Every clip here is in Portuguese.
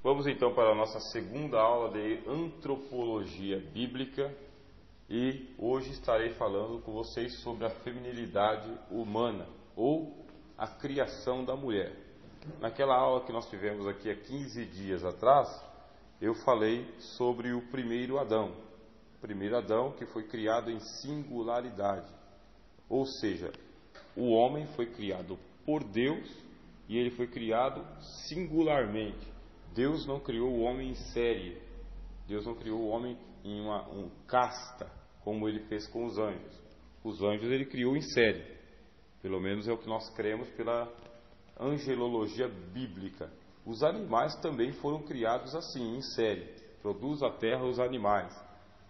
Vamos então para a nossa segunda aula de antropologia bíblica e hoje estarei falando com vocês sobre a feminilidade humana ou a criação da mulher. Naquela aula que nós tivemos aqui há 15 dias atrás, eu falei sobre o primeiro Adão. O primeiro Adão que foi criado em singularidade, ou seja, o homem foi criado por Deus e ele foi criado singularmente. Deus não criou o homem em série. Deus não criou o homem em uma casta, como ele fez com os anjos. Os anjos ele criou em série. Pelo menos é o que nós cremos pela angelologia bíblica. Os animais também foram criados assim, em série. Produz a terra os animais.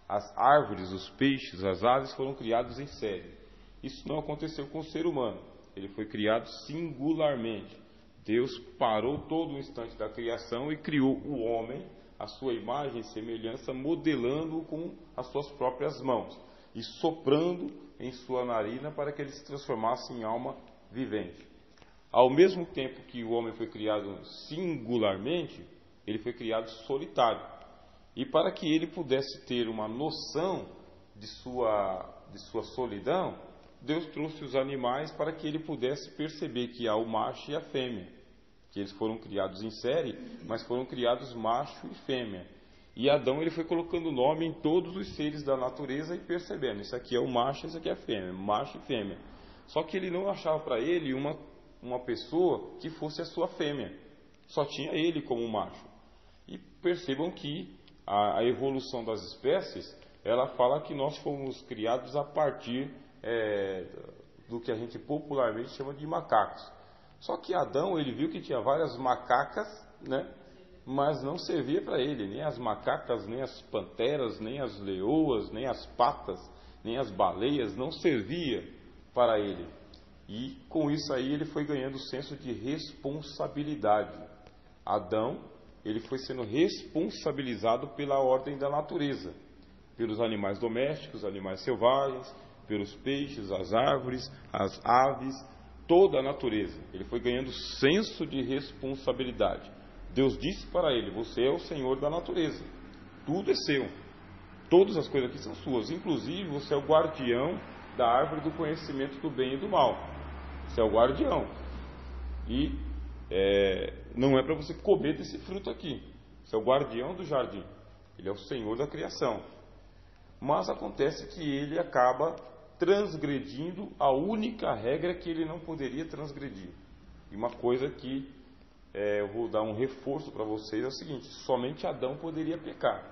As árvores, os peixes, as aves foram criados em série. Isso não aconteceu com o ser humano. Ele foi criado singularmente. Deus parou todo o instante da criação e criou o homem, a sua imagem e semelhança, modelando-o com as suas próprias mãos e soprando em sua narina para que ele se transformasse em alma vivente. Ao mesmo tempo que o homem foi criado singularmente, ele foi criado solitário. E para que ele pudesse ter uma noção de sua solidão, Deus trouxe os animais para que ele pudesse perceber que há o macho e a fêmea. Que eles foram criados em série, mas foram criados macho e fêmea. E Adão ele foi colocando nome em todos os seres da natureza e percebendo, isso aqui é o macho, isso aqui é a fêmea, macho e fêmea. Só que ele não achava para ele uma pessoa que fosse a sua fêmea. Só tinha ele como macho. E percebam que a evolução das espécies, ela fala que nós fomos criados a partir do que a gente popularmente chama de macacos. Só que Adão, ele viu que tinha várias macacas, né? Mas não servia para ele, nem as macacas, nem as panteras, nem as leoas, nem as patas, nem as baleias, não servia para ele. E com isso aí ele foi ganhando senso de responsabilidade. Adão, ele foi sendo responsabilizado pela ordem da natureza, pelos animais domésticos, animais selvagens, pelos peixes, as árvores, as aves, toda a natureza. Ele foi ganhando senso de responsabilidade. Deus disse para ele: você é o Senhor da natureza, tudo é seu, todas as coisas aqui são suas, inclusive você é o guardião da árvore do conhecimento do bem e do mal. Você é o guardião e não é para você comer desse fruto aqui. Você é o guardião do jardim, ele é o Senhor da criação. Mas acontece que ele acaba transgredindo a única regra que ele não poderia transgredir. E uma coisa que eu vou dar um reforço para vocês é o seguinte: somente Adão poderia pecar.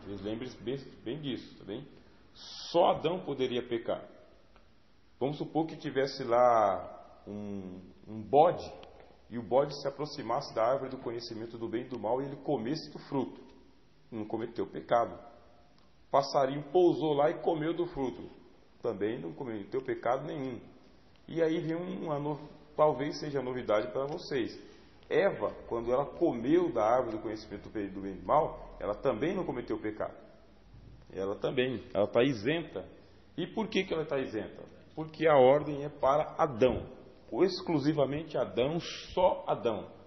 Vocês lembrem bem disso, tá bem? Só Adão poderia pecar. Vamos supor que tivesse lá um bode, e o bode se aproximasse da árvore do conhecimento do bem e do mal e ele comesse do fruto. Não cometeu pecado. O passarinho pousou lá e comeu do fruto. Também não cometeu pecado nenhum. E aí vem talvez seja novidade para vocês. Eva, quando ela comeu da árvore do conhecimento do bem e do mal, ela também não cometeu pecado. Ela está isenta. E por que ela está isenta? Porque a ordem é para Adão, exclusivamente Adão, só Adão.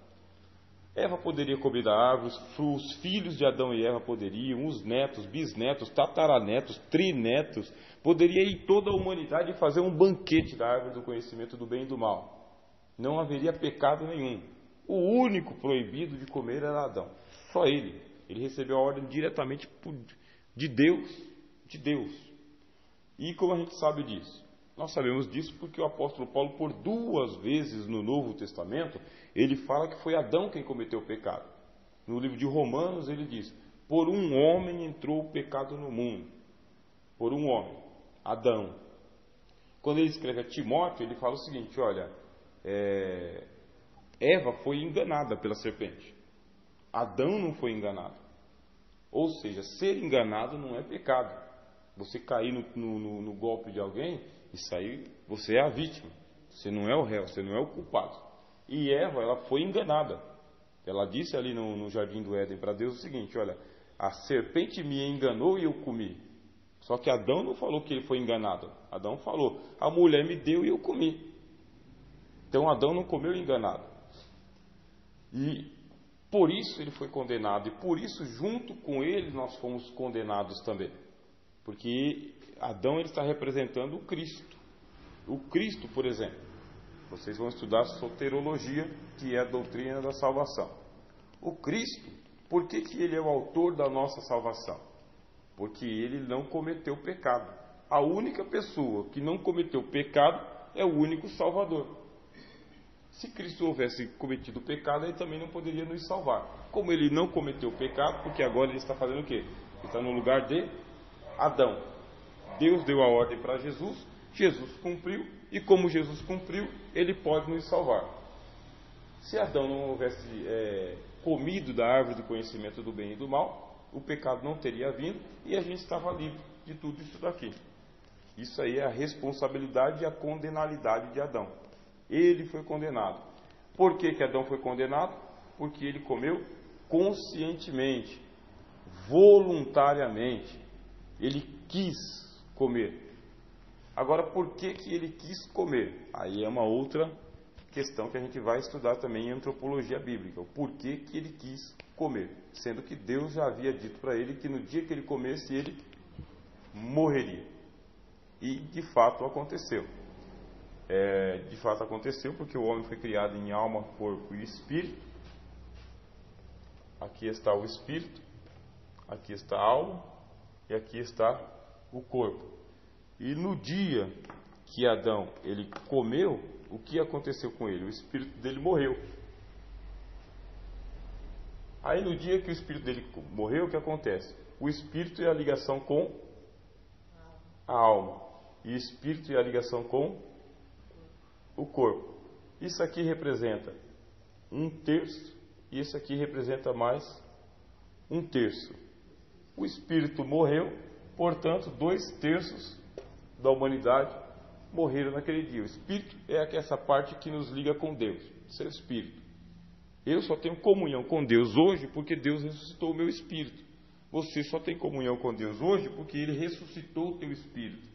Eva poderia comer da árvore, os filhos de Adão e Eva poderiam, os netos, bisnetos, tataranetos, trinetos, poderia ir toda a humanidade fazer um banquete da árvore do conhecimento do bem e do mal. Não haveria pecado nenhum. O único proibido de comer era Adão, só ele. Ele recebeu a ordem diretamente de Deus. E como a gente sabe disso? Nós sabemos disso porque o apóstolo Paulo, por 2 vezes no Novo Testamento, ele fala que foi Adão quem cometeu o pecado. No livro de Romanos ele diz: por um homem entrou o pecado no mundo. Por um homem, Adão. Quando ele escreve a Timóteo, ele fala o seguinte: olha, Eva foi enganada pela serpente. Adão não foi enganado. Ou seja, ser enganado não é pecado. Você cair no golpe de alguém, isso aí, você é a vítima. Você não é o réu, você não é o culpado. E Eva, ela foi enganada. Ela disse ali no jardim do Éden para Deus o seguinte: olha, a serpente me enganou e eu comi. Só que Adão não falou que ele foi enganado. Adão falou: a mulher me deu e eu comi. Então Adão não comeu enganado. E Por isso ele foi condenado, e por isso junto com ele nós fomos condenados também. Porque Adão ele está representando o Cristo. O Cristo, por exemplo, vocês vão estudar soterologia, que é a doutrina da salvação. O Cristo, por que ele é o autor da nossa salvação? Porque ele não cometeu pecado. A única pessoa que não cometeu pecado é o único Salvador. Se Cristo houvesse cometido pecado, ele também não poderia nos salvar. Como ele não cometeu pecado, porque agora ele está fazendo o quê? Ele está no lugar de Adão. Deus deu a ordem para Jesus, Jesus cumpriu, e como Jesus cumpriu, ele pode nos salvar. Se Adão não houvesse comido da árvore do conhecimento do bem e do mal, o pecado não teria vindo e a gente estava livre de tudo isso daqui. Isso aí é a responsabilidade e a condenalidade de Adão. Ele foi condenado. Por que Adão foi condenado? Porque ele comeu conscientemente, voluntariamente. Ele quis comer. Agora, por que ele quis comer? Aí é uma outra questão que a gente vai estudar também em antropologia bíblica. O porquê que ele quis comer. Sendo que Deus já havia dito para ele que no dia que ele comesse, ele morreria. E de fato aconteceu. De fato aconteceu porque o homem foi criado em alma, corpo e espírito. Aqui está o espírito, aqui está a alma e aqui está o corpo. E no dia que Adão ele comeu, o que aconteceu com ele? O espírito dele morreu. Aí no dia que o espírito dele morreu, o que acontece? O espírito é a ligação com a alma. E o espírito é a ligação com o corpo. Isso aqui representa 1/3 e isso aqui representa mais 1/3. O espírito morreu, portanto 2/3 da humanidade morreram naquele dia. O espírito é essa parte que nos liga com Deus, seu espírito. Eu só tenho comunhão com Deus hoje porque Deus ressuscitou o meu espírito. Você só tem comunhão com Deus hoje porque Ele ressuscitou o teu espírito.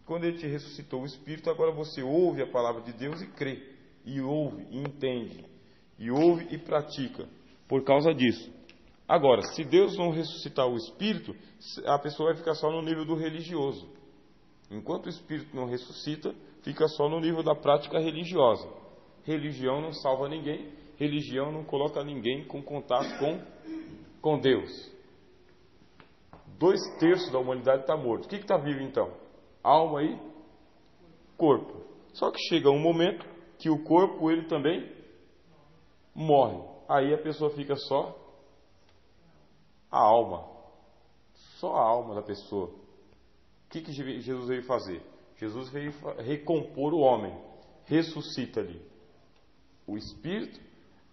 Quando Ele te ressuscitou o espírito, agora você ouve a palavra de Deus e crê. E ouve, e entende. E ouve e pratica. Por causa disso. Agora, se Deus não ressuscitar o espírito, a pessoa vai ficar só no nível do religioso. Enquanto o espírito não ressuscita, fica só no nível da prática religiosa. Religião não salva ninguém. Religião não coloca ninguém com contato com Deus. 2/3 da humanidade está morto. O que está vivo então? Alma e corpo. Só que chega um momento que o corpo ele também morre. Aí a pessoa fica só a alma. Só a alma da pessoa. O que Jesus veio fazer? Jesus veio recompor o homem. Ressuscita-lhe o espírito,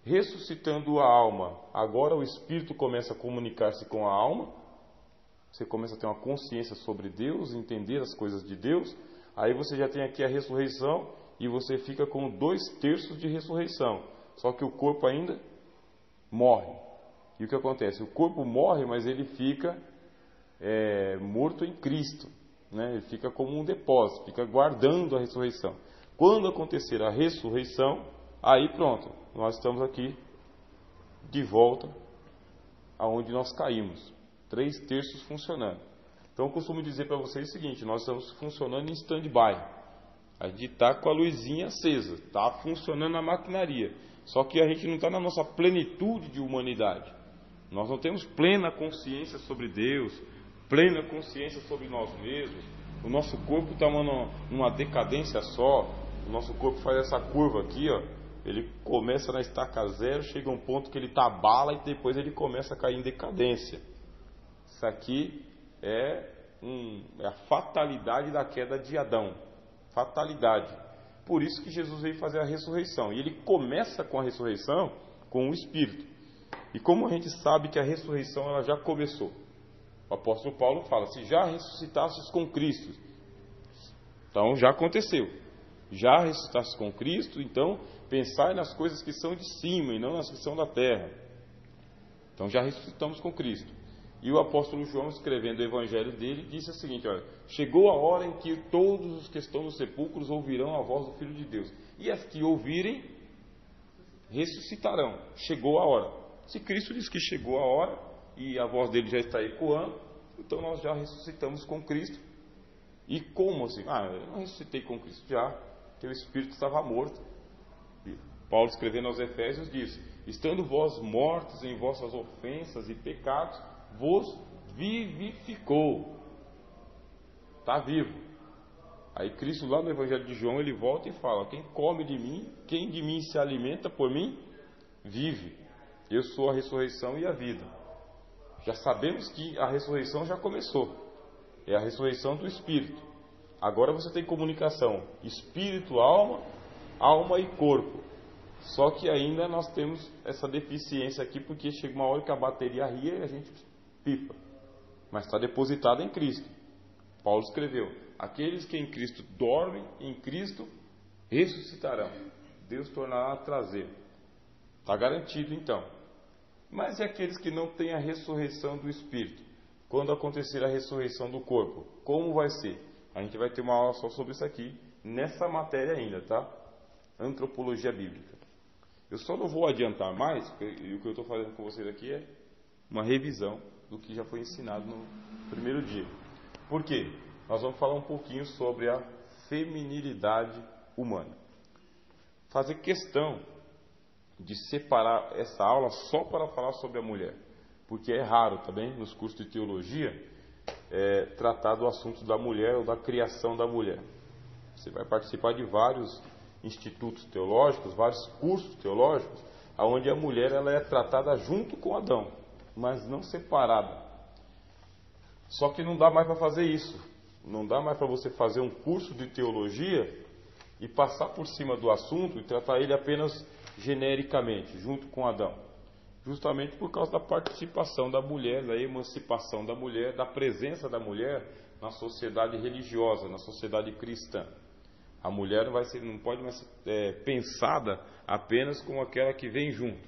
ressuscitando a alma. Agora o espírito começa a comunicar-se com a alma. Você começa a ter uma consciência sobre Deus, entender as coisas de Deus. Aí você já tem aqui a ressurreição e você fica com 2/3 de ressurreição. Só que o corpo ainda morre. E o que acontece? O corpo morre, mas ele fica morto em Cristo. Né? Ele fica como um depósito, fica guardando a ressurreição. Quando acontecer a ressurreição, aí pronto, nós estamos aqui de volta aonde nós caímos. 3/3 funcionando. Então eu costumo dizer para vocês o seguinte: nós estamos funcionando em stand-by. A gente está com a luzinha acesa, está funcionando a maquinaria. Só que a gente não está na nossa plenitude de humanidade. Nós não temos plena consciência sobre Deus, plena consciência sobre nós mesmos. O nosso corpo está numa decadência só. O nosso corpo faz essa curva aqui, ó. Ele começa na estaca zero, chega a um ponto que ele está bala e depois ele começa a cair em decadência. Isso aqui é a fatalidade da queda de Adão. Fatalidade. Por isso que Jesus veio fazer a ressurreição. E ele começa com a ressurreição com o Espírito. E como a gente sabe que a ressurreição ela já começou? O apóstolo Paulo fala: se já ressuscitasses com Cristo, então já aconteceu. Já ressuscitasses com Cristo, então pensai nas coisas que são de cima e não nas que são da terra. Então já ressuscitamos com Cristo. E o apóstolo João, escrevendo o evangelho dele, disse o seguinte: olha, chegou a hora em que todos os que estão nos sepulcros ouvirão a voz do Filho de Deus. E as que ouvirem, ressuscitarão. Chegou a hora. Se Cristo diz que chegou a hora e a voz dele já está ecoando, então nós já ressuscitamos com Cristo. E como assim? Eu não ressuscitei com Cristo já, teu espírito estava morto. E Paulo, escrevendo aos Efésios, diz: estando vós mortos em vossas ofensas e pecados, vos vivificou. Está vivo. Aí Cristo, lá no Evangelho de João, ele volta e fala: quem come de mim, quem de mim se alimenta por mim, vive. Eu sou a ressurreição e a vida. Já sabemos que a ressurreição já começou. É a ressurreição do Espírito. Agora você tem comunicação Espírito, alma, alma e corpo. Só que ainda nós temos essa deficiência aqui, porque chega uma hora que a bateria ria e a gente pipa. Mas está depositada em Cristo. Paulo escreveu: aqueles que em Cristo dormem, em Cristo ressuscitarão. Deus tornará a trazer. Está garantido então. Mas e aqueles que não têm a ressurreição do Espírito? Quando acontecer a ressurreição do corpo, como vai ser? A gente vai ter uma aula só sobre isso aqui, nessa matéria ainda, tá? Antropologia bíblica. Eu só não vou adiantar mais, e o que eu estou fazendo com vocês aqui é uma revisão do que já foi ensinado no primeiro dia. Por quê? Nós vamos falar um pouquinho sobre a feminilidade humana. Fazer questão de separar essa aula só para falar sobre a mulher, porque é raro também nos cursos de teologia tratar do assunto da mulher ou da criação da mulher. Você vai participar de vários institutos teológicos, vários cursos teológicos, onde a mulher ela é tratada junto com Adão, mas não separada. Só que não dá mais para fazer isso. Não dá mais para você fazer um curso de teologia e passar por cima do assunto e tratar ele apenas genericamente, junto com Adão. Justamente por causa da participação da mulher, da emancipação da mulher, da presença da mulher na sociedade religiosa, na sociedade cristã. A mulher não pode mais ser pensada apenas como aquela que vem junto.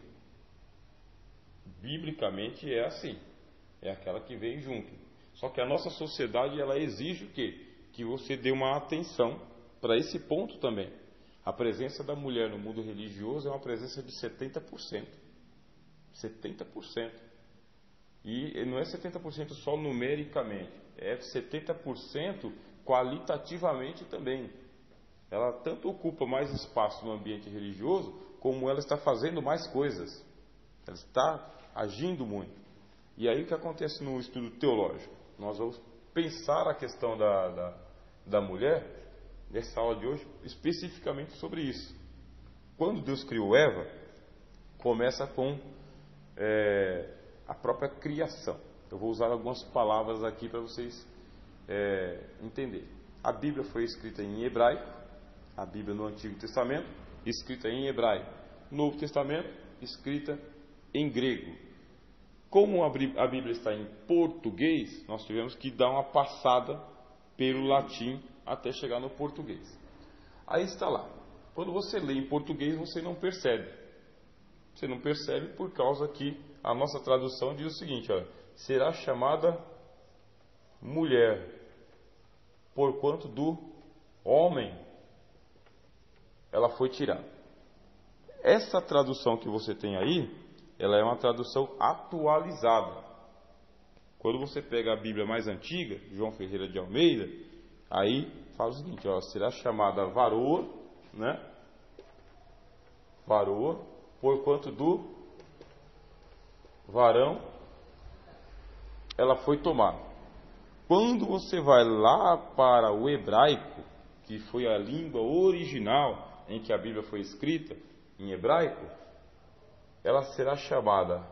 Biblicamente é assim, é aquela que vem junto. Só que a nossa sociedade ela exige o quê? Que você dê uma atenção para esse ponto também. A presença da mulher no mundo religioso é uma presença de 70%. 70%. E não é 70% só numericamente, é 70% qualitativamente também. Ela tanto ocupa mais espaço no ambiente religioso, como ela está fazendo mais coisas. Ela está agindo muito. E aí o que acontece no estudo teológico? Nós vamos pensar a questão da mulher, nessa aula de hoje, especificamente sobre isso. Quando Deus criou Eva, começa com a própria criação. Eu vou usar algumas palavras aqui para vocês entenderem. A Bíblia foi escrita em hebraico, a Bíblia no Antigo Testamento, escrita em hebraico. Novo Testamento, escrita em grego. Como a Bíblia está em português, nós tivemos que dar uma passada pelo latim até chegar no português. Aí está lá. Quando você lê em português, você não percebe. Você não percebe por causa que a nossa tradução diz o seguinte, olha, será chamada mulher, porquanto do homem ela foi tirada. Essa tradução que você tem aí, ela é uma tradução atualizada. Quando você pega a Bíblia mais antiga, João Ferreira de Almeida, aí fala o seguinte, ó, será chamada varoa, né? Varoa, porquanto do varão ela foi tomada. Quando você vai lá para o hebraico, que foi a língua original em que a Bíblia foi escrita, em hebraico, ela será chamada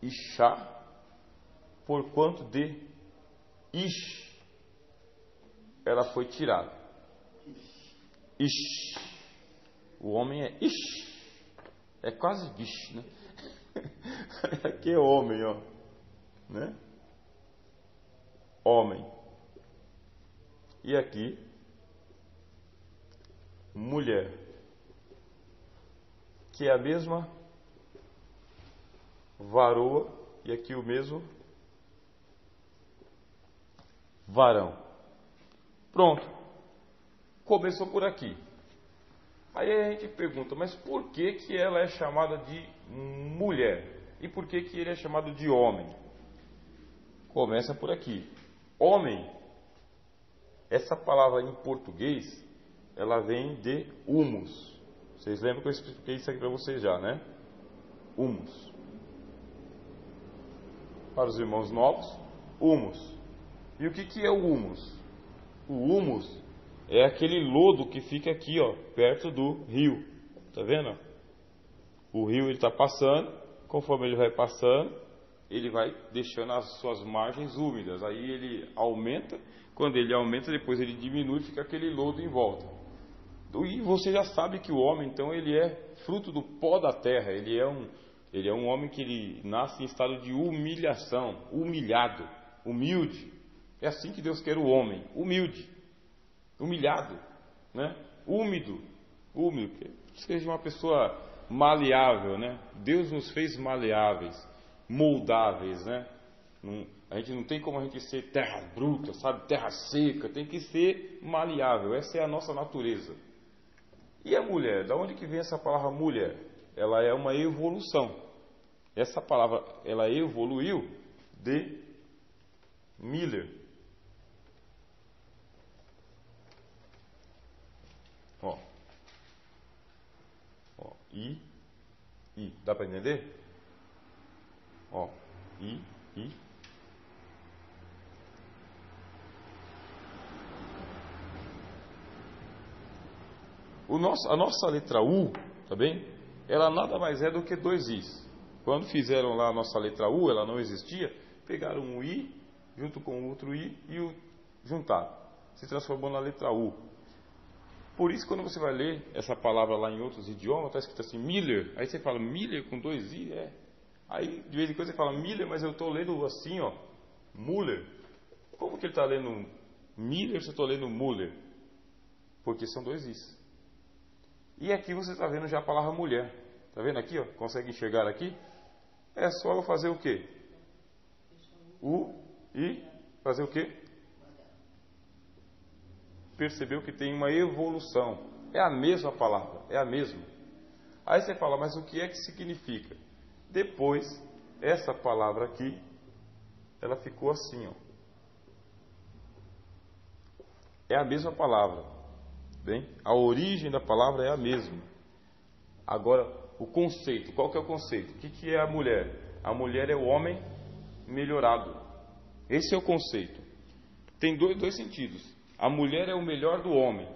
Isha, porquanto de Ish ela foi tirada. Ish. O homem é Ish. É quase Gish, né? Aqui é homem, ó. Né? Homem. E aqui, mulher. Que é a mesma varoa. E aqui o mesmo varão. Pronto. Começou por aqui. Aí a gente pergunta, mas por que que ela é chamada de mulher? E por que que ele é chamado de homem? Começa por aqui. Homem, essa palavra em português, ela vem de humus. Vocês lembram que eu expliquei isso aqui para vocês já, né? Humus. Para os irmãos novos, humus. E o que que é o humus? O humus é aquele lodo que fica aqui, ó, perto do rio. Tá vendo? O rio ele está passando, conforme ele vai passando, ele vai deixando as suas margens úmidas. Aí ele aumenta, quando ele aumenta, depois ele diminui, fica aquele lodo em volta. E você já sabe que o homem, então, ele é fruto do pó da terra. Ele é um homem que ele nasce em estado de humilhação, humilhado, humilde. É assim que Deus quer o homem, humilde, humilhado, né? Úmido, que seja uma pessoa maleável, né? Deus nos fez maleáveis, moldáveis, né? A gente não tem como a gente ser terra bruta, sabe? Terra seca, tem que ser maleável. Essa é a nossa natureza. E a mulher? Da onde que vem essa palavra mulher? Ela é uma evolução. Essa palavra, ela evoluiu de Miller. I. Dá para entender? I. A nossa letra U, tá bem? Ela nada mais é do que dois Is. Quando fizeram lá a nossa letra U, ela não existia, pegaram um I junto com outro I e o juntaram. Se transformou na letra U. Por isso, quando você vai ler essa palavra lá em outros idiomas, está escrito assim, Miller. Aí você fala, Miller com dois I? É. Aí, de vez em quando, você fala, Miller, mas eu estou lendo assim, ó, Muller. Como que ele está lendo Miller se eu estou lendo Muller? Porque são dois Is. E aqui você está vendo já a palavra mulher. Está vendo aqui, ó? Consegue enxergar aqui? É só eu fazer o quê? E fazer o quê? Percebeu que tem uma evolução. É a mesma palavra, é a mesma. Aí você fala, mas o que é que significa? Depois, essa palavra aqui, ela ficou assim, ó. É a mesma palavra. Bem? A origem da palavra é a mesma. Agora, o conceito, qual que é o conceito? O que é a mulher? A mulher é o homem melhorado. Esse é o conceito. Tem dois sentidos. A mulher é o melhor do homem.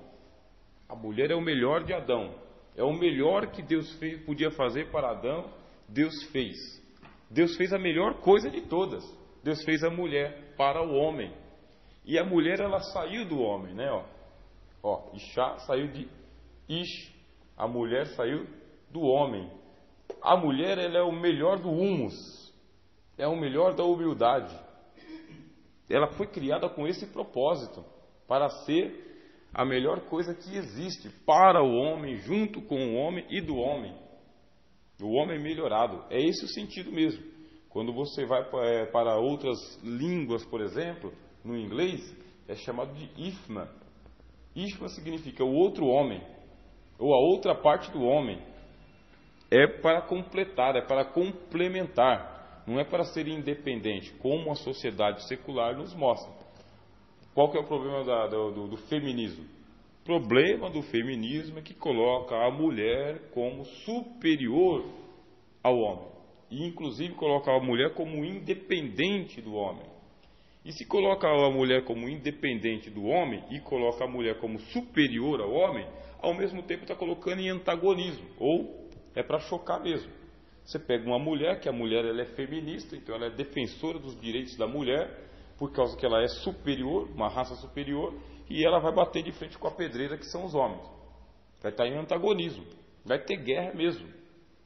A mulher é o melhor de Adão. É o melhor que Deus podia fazer para Adão, Deus fez. Deus fez a melhor coisa de todas. Deus fez a mulher para o homem. E a mulher, ela saiu do homem, né? Ixá saiu de Ish. A mulher saiu do homem. A mulher, ela é o melhor do humus. É o melhor da humildade. Ela foi criada com esse propósito, para ser a melhor coisa que existe para o homem, junto com o homem e do homem. O homem melhorado. É esse o sentido mesmo. Quando você vai para outras línguas, por exemplo, no inglês, é chamado de Ifma. Ifma significa o outro homem, ou a outra parte do homem. É para completar, é para complementar. Não é para ser independente, como a sociedade secular nos mostra. Qual que é o problema do feminismo? O problema do feminismo é que coloca a mulher como superior ao homem. E inclusive coloca a mulher como independente do homem. E se coloca a mulher como independente do homem e coloca a mulher como superior ao homem, ao mesmo tempo está colocando em antagonismo. Ou é para chocar mesmo. Você pega uma mulher, que a mulher ela é feminista, então ela é defensora dos direitos da mulher, por causa que ela é superior, uma raça superior, e ela vai bater de frente com a pedreira, que são os homens. Vai estar em antagonismo. Vai ter guerra mesmo.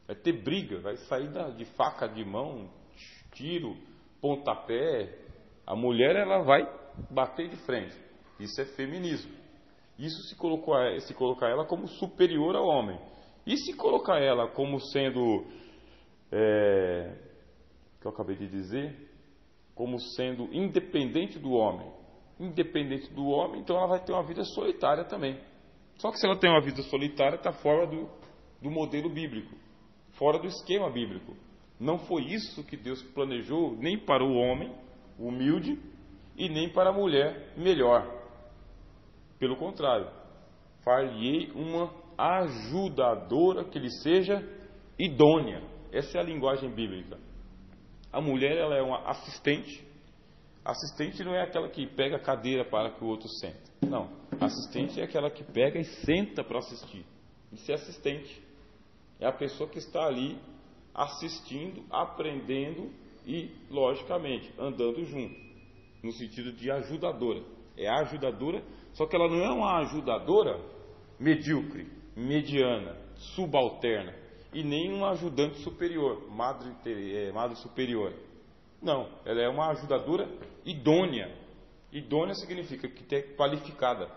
Vai ter briga. Vai sair de faca de mão, tiro, pontapé. A mulher, ela vai bater de frente. Isso é feminismo. Isso se colocar ela como superior ao homem. E se colocar ela como sendo, que eu acabei de dizer, como sendo independente do homem. Independente do homem, então ela vai ter uma vida solitária também. Só que se ela tem uma vida solitária, está fora do modelo bíblico, fora do esquema bíblico. Não foi isso que Deus planejou nem para o homem humilde e nem para a mulher melhor. Pelo contrário, far-lhe uma ajudadora que lhe seja idônea. Essa é a linguagem bíblica. A mulher, ela é uma assistente. Assistente não é aquela que pega a cadeira para que o outro sente. Não. Assistente é aquela que pega e senta para assistir. Isso é assistente. É a pessoa que está ali assistindo, aprendendo e, logicamente, andando junto. No sentido de ajudadora. É a ajudadora, só que ela não é uma ajudadora medíocre, mediana, subalterna. E nem uma ajudante superior, madre superior. Não, ela é uma ajudadora idônea. Idônea significa que é qualificada.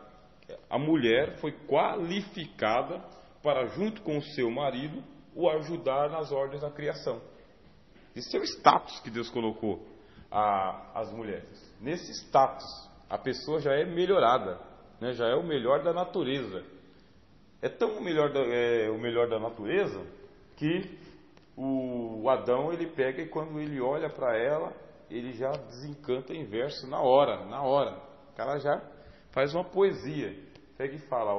A mulher foi qualificada para, junto com o seu marido, o ajudar nas ordens da criação. Esse é o status que Deus colocou às mulheres. Nesse status, a pessoa já é melhorada, né? Já é o melhor da natureza. É tão o melhor da natureza que o Adão, ele pega e quando ele olha para ela, ele já desencanta em verso na hora. O cara já faz uma poesia. Pega e fala: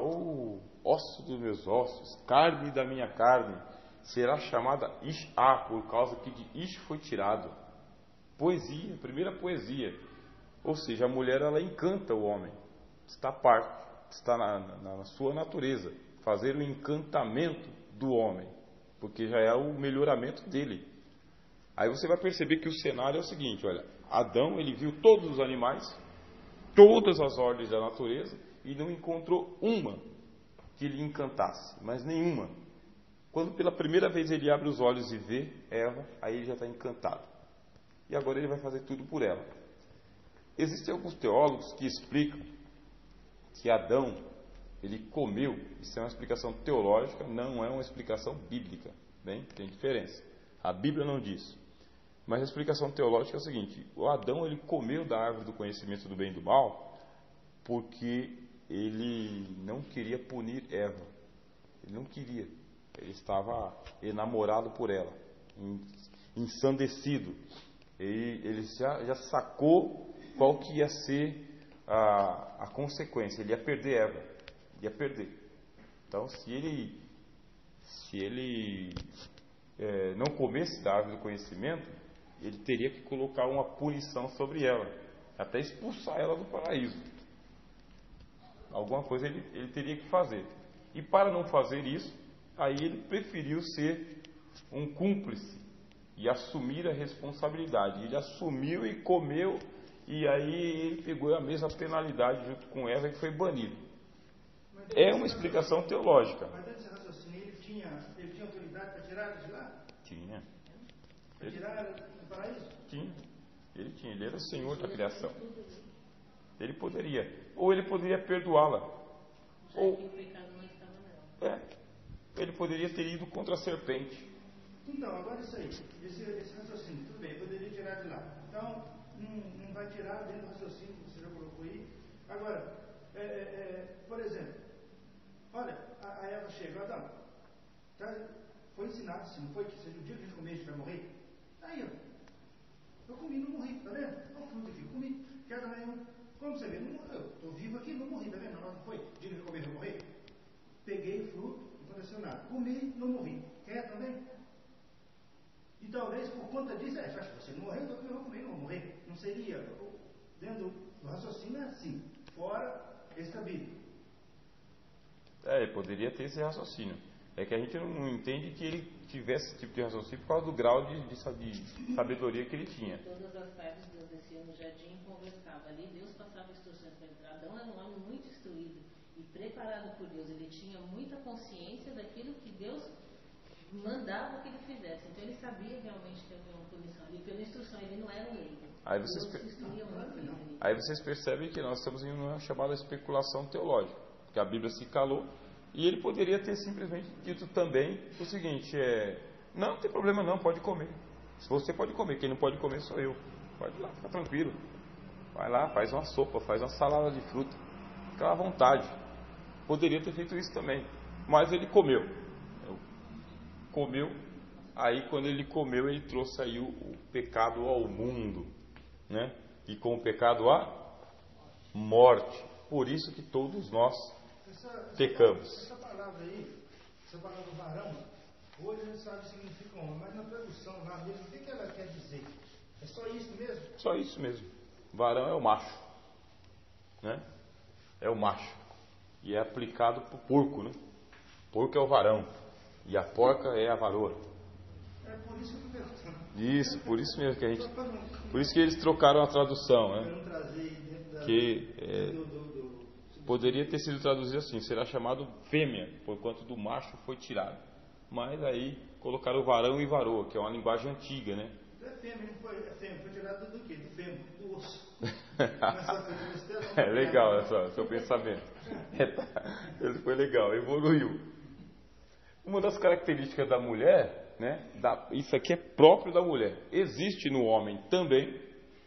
osso dos meus ossos, carne da minha carne, será chamada Ish-A, por causa que de Ish foi tirado. Poesia, primeira poesia. Ou seja, a mulher, ela encanta o homem. Está na sua natureza, fazer o encantamento do homem, porque já é o melhoramento dele. Aí você vai perceber que o cenário é o seguinte: olha, Adão, ele viu todos os animais, todas as ordens da natureza, e não encontrou uma que lhe encantasse, mas nenhuma. Quando pela primeira vez ele abre os olhos e vê Eva, aí ele já está encantado. E agora ele vai fazer tudo por ela. Existem alguns teólogos que explicam que Adão, ele comeu. Isso é uma explicação teológica, não é uma explicação bíblica. Bem, tem diferença. A Bíblia não diz. Mas a explicação teológica é a seguinte: o Adão, ele comeu da árvore do conhecimento do bem e do mal porque ele não queria punir Eva. Ele não queria. Ele estava enamorado por ela, ensandecido. Ele já sacou qual que ia ser a consequência. Ele ia perder Eva. Ia perder. Então, se ele não comesse da árvore do conhecimento, ele teria que colocar uma punição sobre ela, até expulsar ela do paraíso. Alguma coisa ele teria que fazer. E para não fazer isso, aí ele preferiu ser um cúmplice e assumir a responsabilidade. Ele assumiu e comeu, e aí ele pegou a mesma penalidade junto com Eva e foi banido. É uma explicação teológica. Mas dentro desse raciocínio, ele tinha autoridade para tirar de lá? Tinha. Para tirar do paraíso? Tinha. Ele era o Senhor da criação. Ele poderia. Ou ele poderia perdoá-la. Ou ele poderia ter ido contra a serpente. Então, agora isso aí, esse raciocínio, tudo bem, poderia tirar de lá. Então, não vai tirar dentro do raciocínio que você já colocou aí. Agora, por exemplo, olha, a Eva chega: Adão, foi ensinado assim, não foi? Que seja o dia que a gente comer, a gente vai morrer. Aí, eu comi, não morri, tá vendo? Olha o fruto aqui, eu comi, quero nenhum. Como você vê, não morreu. Estou vivo aqui, não morri, tá vendo? Não foi? Dia que eu comer, eu vou morrer. Peguei o fruto, não aconteceu nada. Comi, não morri. Quer também? E talvez por conta disso, você não morreu, então eu vou comer, não vou morrer. Não seria, dentro do raciocínio é assim, fora esse cabide. Poderia ter esse raciocínio. É que a gente não entende que ele tivesse esse tipo de raciocínio por causa do grau de sabedoria que ele tinha. Todas as partes Deus descia no jardim e conversava ali. Deus passava instruções para ele. Adão era um homem muito instruído e preparado por Deus. Ele tinha muita consciência daquilo que Deus mandava que ele fizesse. Então ele sabia realmente que havia uma punição ali. Pela instrução, ele não era um leigo. Aí vocês percebem que nós estamos em uma chamada especulação teológica, porque a Bíblia se calou. E ele poderia ter simplesmente dito também o seguinte: não tem problema não, pode comer. Se você pode comer, quem não pode comer sou eu. Pode ir lá, fica tranquilo. Vai lá, faz uma sopa, faz uma salada de fruta. Fica à vontade. Poderia ter feito isso também, mas ele comeu. Aí quando ele comeu, ele trouxe aí o pecado ao mundo, né? E com o pecado a morte. Por isso que todos nós pecamos. Essa palavra aí, essa palavra varão, hoje a gente sabe o que significa homem, mas na tradução lá mesmo, o que ela quer dizer? É só isso mesmo? Só isso mesmo. Varão é o macho, né? É o macho. E é aplicado para o porco, né? Porco é o varão. E a porca é a varoa. É por isso que eu estou perguntando. Isso, por isso mesmo que a gente. Por isso que eles trocaram a tradução, né? Poderia ter sido traduzido assim: será chamado fêmea, porquanto do macho foi tirado. Mas aí colocaram varão e varoa, que é uma linguagem antiga, né? É fêmea, não foi, foi tirado do quê? Do fêmur, do osso. É legal seu pensamento. Ele foi legal, evoluiu. Uma das características da mulher, né? Isso aqui é próprio da mulher. Existe no homem também,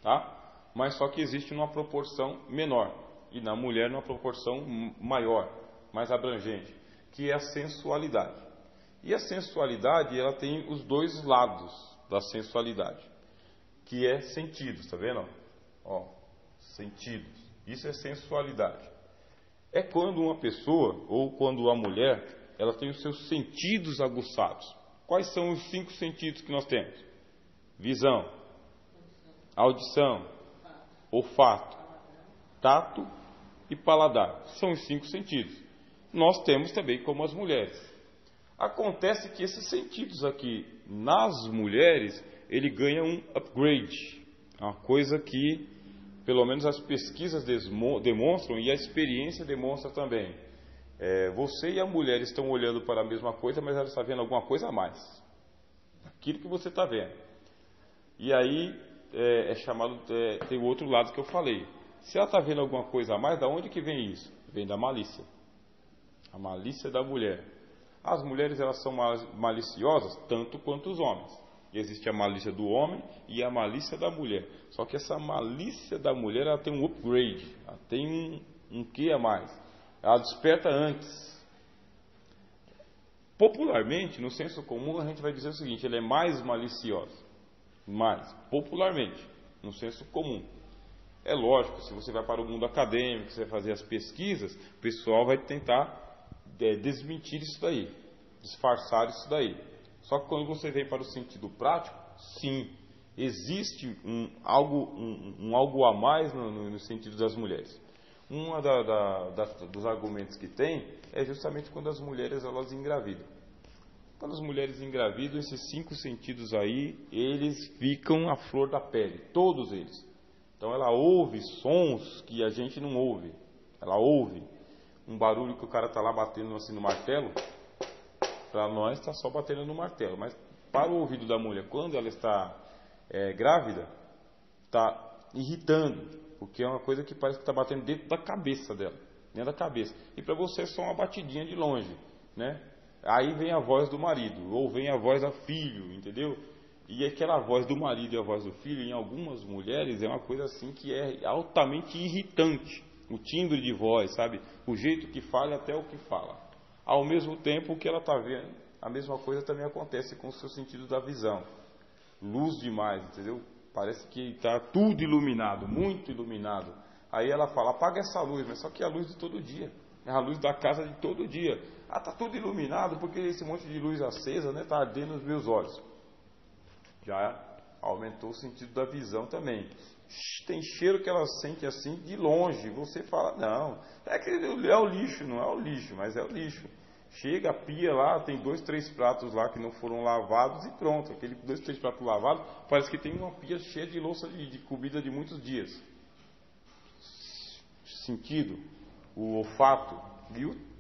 tá? Mas só que existe numa proporção menor. E na mulher numa proporção maior, mais abrangente, que é a sensualidade. E a sensualidade, ela tem os dois lados da sensualidade, que é sentidos, tá vendo? Ó, sentidos. Isso é sensualidade. É quando uma pessoa, ou quando a mulher, ela tem os seus sentidos aguçados. Quais são os 5 sentidos que nós temos? Visão, audição, olfato, tato e paladar. São os 5 sentidos. Nós temos também como as mulheres. Acontece que esses sentidos aqui, nas mulheres, ele ganha um upgrade. É uma coisa que, pelo menos as pesquisas demonstram e a experiência demonstra também. Você e a mulher estão olhando para a mesma coisa, mas ela está vendo alguma coisa a mais. Aquilo que você está vendo. E aí tem o outro lado que eu falei. Se ela está vendo alguma coisa a mais, da onde que vem isso? Vem da malícia. A malícia da mulher. As mulheres, elas são maliciosas tanto quanto os homens. Existe a malícia do homem e a malícia da mulher. Só que essa malícia da mulher, ela tem um upgrade. Ela tem um quê a mais. Ela desperta antes. Popularmente, no senso comum, a gente vai dizer o seguinte: ela é mais maliciosa. Mais. Popularmente, no senso comum. É lógico, se você vai para o mundo acadêmico, você vai fazer as pesquisas, o pessoal vai tentar desmentir isso daí, disfarçar isso daí. Só que quando você vem para o sentido prático, sim, existe algo a mais no sentido das mulheres. Um dos argumentos que tem é justamente quando as mulheres elas engravidam. Quando as mulheres engravidam, esses 5 sentidos aí, eles ficam à flor da pele, todos eles. Então ela ouve sons que a gente não ouve. Ela ouve um barulho que o cara está lá batendo assim no martelo. Para nós está só batendo no martelo. Mas para o ouvido da mulher, quando ela está grávida, está irritando. Porque é uma coisa que parece que está batendo dentro da cabeça dela. Dentro da cabeça. E para você é só uma batidinha de longe. Né? Aí vem a voz do marido. Ou vem a voz do filho. Entendeu? E aquela voz do marido e a voz do filho, em algumas mulheres, é uma coisa assim que é altamente irritante. O timbre de voz, sabe? O jeito que fala até o que fala. Ao mesmo tempo, o que ela está vendo, a mesma coisa também acontece com o seu sentido da visão. Luz demais, entendeu? Parece que está tudo iluminado, muito iluminado. Aí ela fala, apaga essa luz, mas só que é a luz de todo dia. É a luz da casa de todo dia. Ah, está tudo iluminado porque esse monte de luz acesa, né, está ardendo nos meus olhos. Já aumentou o sentido da visão também. Tem cheiro que ela sente assim de longe. Você fala, não, é o lixo, não é o lixo, mas é o lixo. Chega, a pia lá, tem 2, 3 pratos lá que não foram lavados e pronto. Aquele 2, 3 pratos lavados, parece que tem uma pia cheia de louça de comida de muitos dias. Sentido, o olfato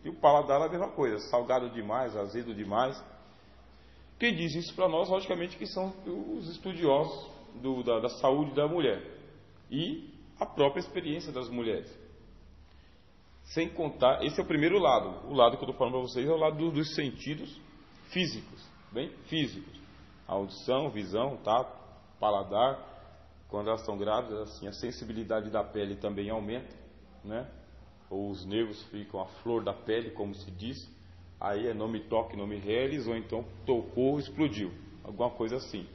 e o paladar é a mesma coisa. Salgado demais, azedo demais. Quem diz isso para nós, logicamente, que são os estudiosos da saúde da mulher e a própria experiência das mulheres. Sem contar, esse é o primeiro lado. O lado que eu estou falando para vocês é o lado dos sentidos físicos, bem físicos. A audição, visão, tato, paladar. Quando elas estão grávidas, assim, a sensibilidade da pele também aumenta, né? ou os nervos ficam à flor da pele, como se diz, aí é nome toque, nome reles, ou então tocou, explodiu, alguma coisa assim.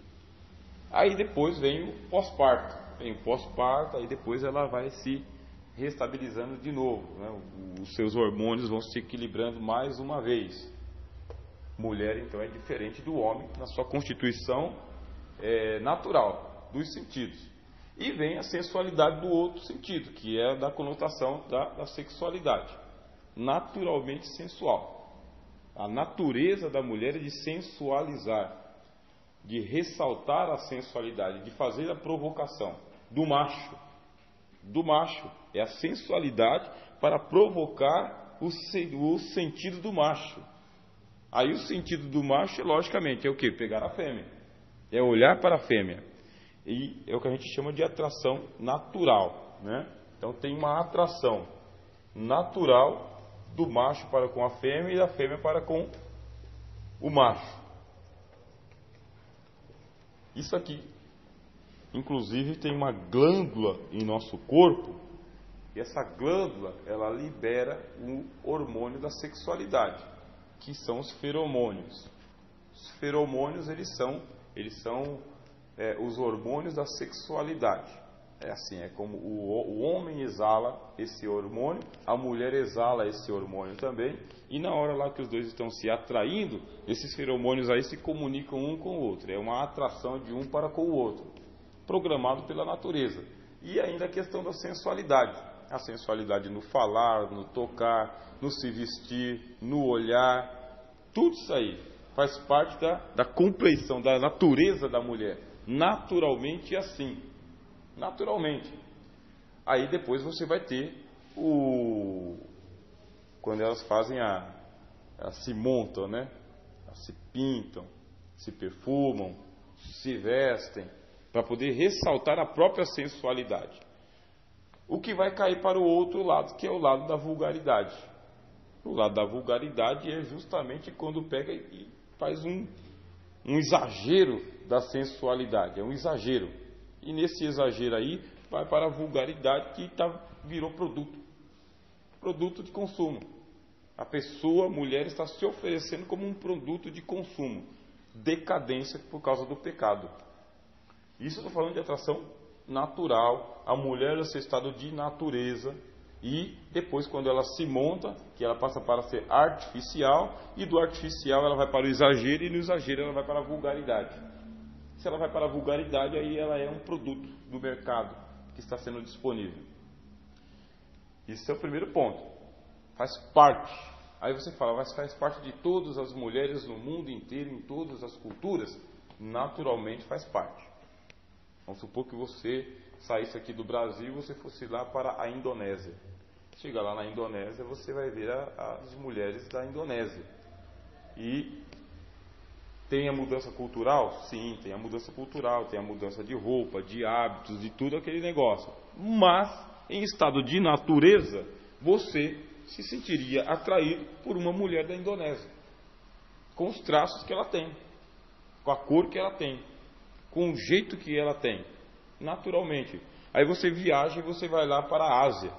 Aí depois vem o pós-parto, aí depois ela vai se restabilizando de novo, né? Os seus hormônios vão se equilibrando mais uma vez. Mulher então é diferente do homem na sua constituição natural, dos sentidos. E vem a sensualidade do outro sentido, que é da conotação da sexualidade, naturalmente sensual. A natureza da mulher é de sensualizar, de ressaltar a sensualidade, de fazer a provocação. Do macho é a sensualidade para provocar o sentido do macho. Aí o sentido do macho, logicamente, é o quê? Pegar a fêmea, é olhar para a fêmea. E é o que a gente chama de atração natural, né? Então tem uma atração natural do macho para com a fêmea e da fêmea para com o macho. Isso aqui, inclusive, tem uma glândula em nosso corpo, e essa glândula, ela libera o hormônio da sexualidade, que são os feromônios. Os feromônios, eles são os hormônios da sexualidade. É assim, é como o homem exala esse hormônio, a mulher exala esse hormônio também, e na hora lá que os dois estão se atraindo, esses feromônios aí se comunicam um com o outro. É uma atração de um para com o outro, programado pela natureza. E ainda a questão da sensualidade. A sensualidade no falar, no tocar, no se vestir, no olhar, tudo isso aí faz parte da compreensão da natureza da mulher. Naturalmente assim. Naturalmente. Aí depois você vai ter quando elas fazem elas se montam, né? Elas se pintam, se perfumam, se vestem, para poder ressaltar a própria sensualidade. O que vai cair para o outro lado, que é o lado da vulgaridade. O lado da vulgaridade é justamente quando pega e faz um exagero da sensualidade, é um exagero. E nesse exagero aí, vai para a vulgaridade que virou produto de consumo. A pessoa, a mulher, está se oferecendo como um produto de consumo, decadência por causa do pecado. Isso eu estou falando de atração natural, a mulher é seu estado de natureza, e depois quando ela se monta, que ela passa para ser artificial, e do artificial ela vai para o exagero, e no exagero ela vai para a vulgaridade. Se ela vai para a vulgaridade, aí ela é um produto do mercado que está sendo disponível. Isso é o primeiro ponto. Faz parte. Aí você fala, mas faz parte de todas as mulheres no mundo inteiro, em todas as culturas? Naturalmente faz parte. Vamos supor que você saísse aqui do Brasil e você fosse lá para a Indonésia. Chega lá na Indonésia, você vai ver as mulheres da Indonésia. E tem a mudança cultural? Sim, tem a mudança cultural, tem a mudança de roupa, de hábitos, de tudo aquele negócio. Mas, em estado de natureza, você se sentiria atraído por uma mulher da Indonésia. Com os traços que ela tem, com a cor que ela tem, com o jeito que ela tem, naturalmente. Aí você viaja e você vai lá para a Ásia.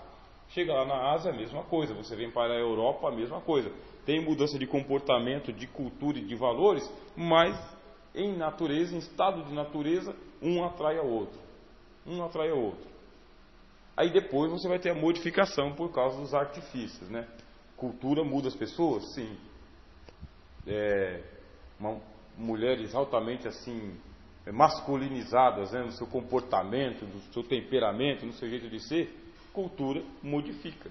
Chega lá na Ásia, a mesma coisa. Você vem para a Europa, a mesma coisa. Tem mudança de comportamento, de cultura e de valores, mas em natureza, em estado de natureza, um atrai ao outro. Um atrai ao outro. Aí depois você vai ter a modificação por causa dos artifícios, né? Cultura muda as pessoas? Sim. Mulheres altamente assim masculinizadas, né, no seu comportamento, no seu temperamento, no seu jeito de ser, cultura modifica.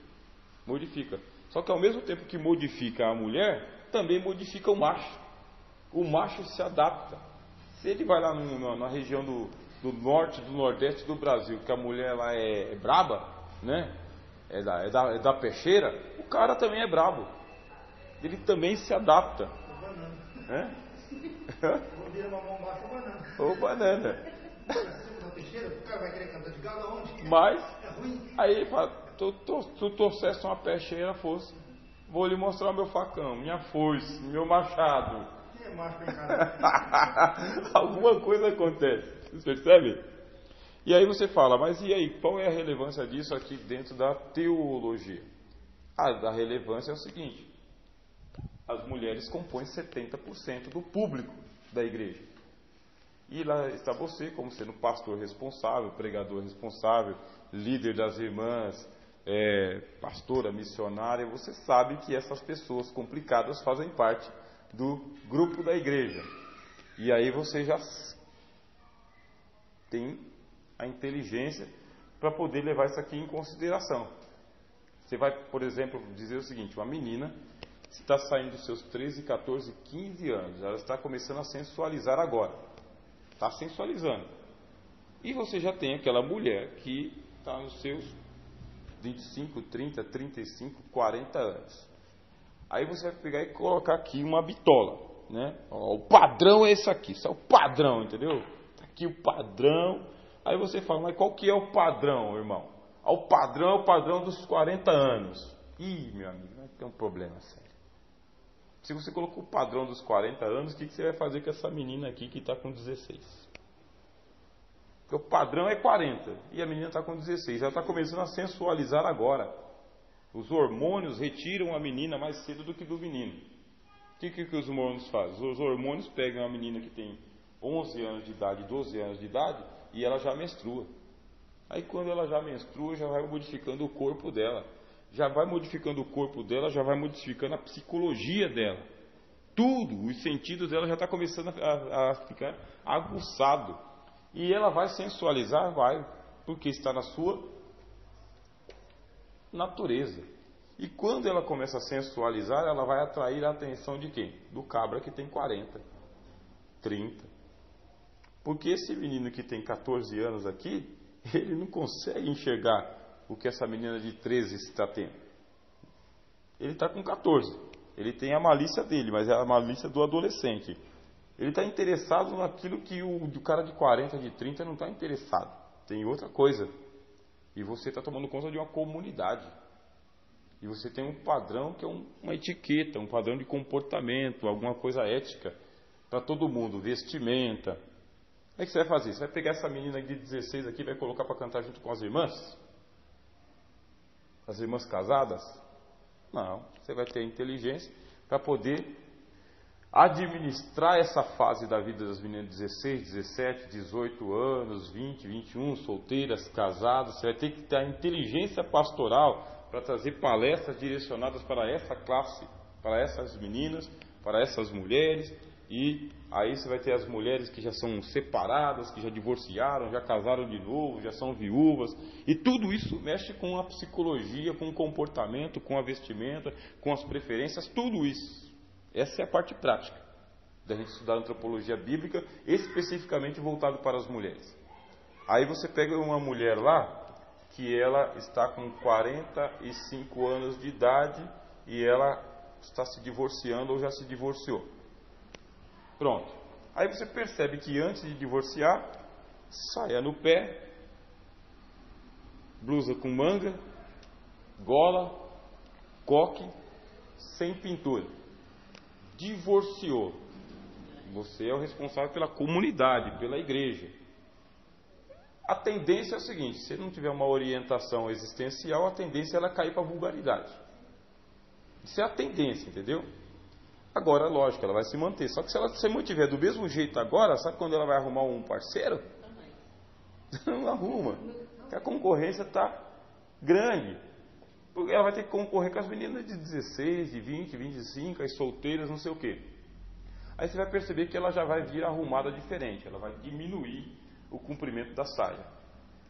Só que ao mesmo tempo que modifica a mulher, também modifica o macho. O macho se adapta. Se ele vai lá na região do norte, do nordeste do Brasil, que a mulher lá é braba, né? É da peixeira, o cara também é brabo. Ele também se adapta. Ou banana. Mas aí ele fala, se tu trouxesse uma peixeira, fosse, vou lhe mostrar meu facão, minha foice, meu machado. Alguma coisa acontece, você percebe? E aí você fala, mas e aí, qual é a relevância disso aqui dentro da teologia? A relevância é o seguinte: as mulheres compõem 70% do público da igreja. E lá está você, como sendo pastor responsável, pregador responsável, líder das irmãs, pastora, missionária. Você sabe que essas pessoas complicadas fazem parte do grupo da igreja. E aí você já tem a inteligência para poder levar isso aqui em consideração. Você vai, por exemplo, dizer o seguinte: uma menina está saindo dos seus 13, 14, 15 anos, ela está começando a sensualizar agora. Está sensualizando. E você já tem aquela mulher que está nos seus 25, 30, 35, 40 anos. Aí você vai pegar e colocar aqui uma bitola, né? Ó, o padrão é esse aqui, isso é o padrão, entendeu? Tá aqui o padrão. Aí você fala: mas qual que é o padrão, irmão? O padrão é o padrão dos 40 anos. Ih, meu amigo, vai ter um problema sério. Se você colocou o padrão dos 40 anos, o que você vai fazer com essa menina aqui que está com 16? Porque o padrão é 40 e a menina está com 16. Ela está começando a sensualizar agora. Os hormônios retiram a menina mais cedo do que do menino. O que os hormônios fazem? Os hormônios pegam a menina que tem 11 anos de idade, 12 anos de idade, e ela já menstrua. Aí quando ela já menstrua, já vai modificando o corpo dela. Já vai modificando o corpo dela, já vai modificando a psicologia dela. Tudo, os sentidos dela já está começando a ficar aguçado. E ela vai sensualizar, vai, porque está na sua natureza. E quando ela começa a sensualizar, ela vai atrair a atenção de quem? Do cabra que tem 40, 30. Porque esse menino que tem 14 anos aqui, ele não consegue enxergar o que essa menina de 13 está tendo. Ele está com 14. Ele tem a malícia dele, mas é a malícia do adolescente. Ele está interessado naquilo que o cara de 40, de 30 não está interessado. Tem outra coisa. E você está tomando conta de uma comunidade. E você tem um padrão que é uma etiqueta, um padrão de comportamento, alguma coisa ética para todo mundo, vestimenta. Aí o que você vai fazer? Você vai pegar essa menina de 16 aqui e vai colocar para cantar junto com as irmãs? As irmãs casadas? Não. Você vai ter a inteligência para poder administrar essa fase da vida das meninas de 16, 17, 18 anos, 20, 21, solteiras, casadas. Você vai ter que ter a inteligência pastoral para trazer palestras direcionadas para essa classe, para essas meninas, para essas mulheres. E aí você vai ter as mulheres que já são separadas, que já divorciaram, já casaram de novo, já são viúvas. E tudo isso mexe com a psicologia, com o comportamento, com a vestimenta, com as preferências, tudo isso. Essa é a parte prática da gente estudar antropologia bíblica, especificamente voltado para as mulheres. Aí você pega uma mulher lá, que ela está com 45 anos de idade e ela está se divorciando ou já se divorciou. Pronto. Aí você percebe que antes de divorciar, saia no pé, blusa com manga, gola, coque, sem pintura. Divorciou. Você é o responsável pela comunidade, pela igreja. A tendência é o seguinte: se não tiver uma orientação existencial, a tendência é ela cair para a vulgaridade. Isso é a tendência, entendeu? Agora, lógico, ela vai se manter. Só que se ela se mantiver do mesmo jeito agora, sabe quando ela vai arrumar um parceiro? Não arruma. Porque a concorrência está grande. Porque ela vai ter que concorrer com as meninas de 16, de 20, 25, as solteiras, não sei o quê. Aí você vai perceber que ela já vai vir arrumada diferente. Ela vai diminuir o comprimento da saia.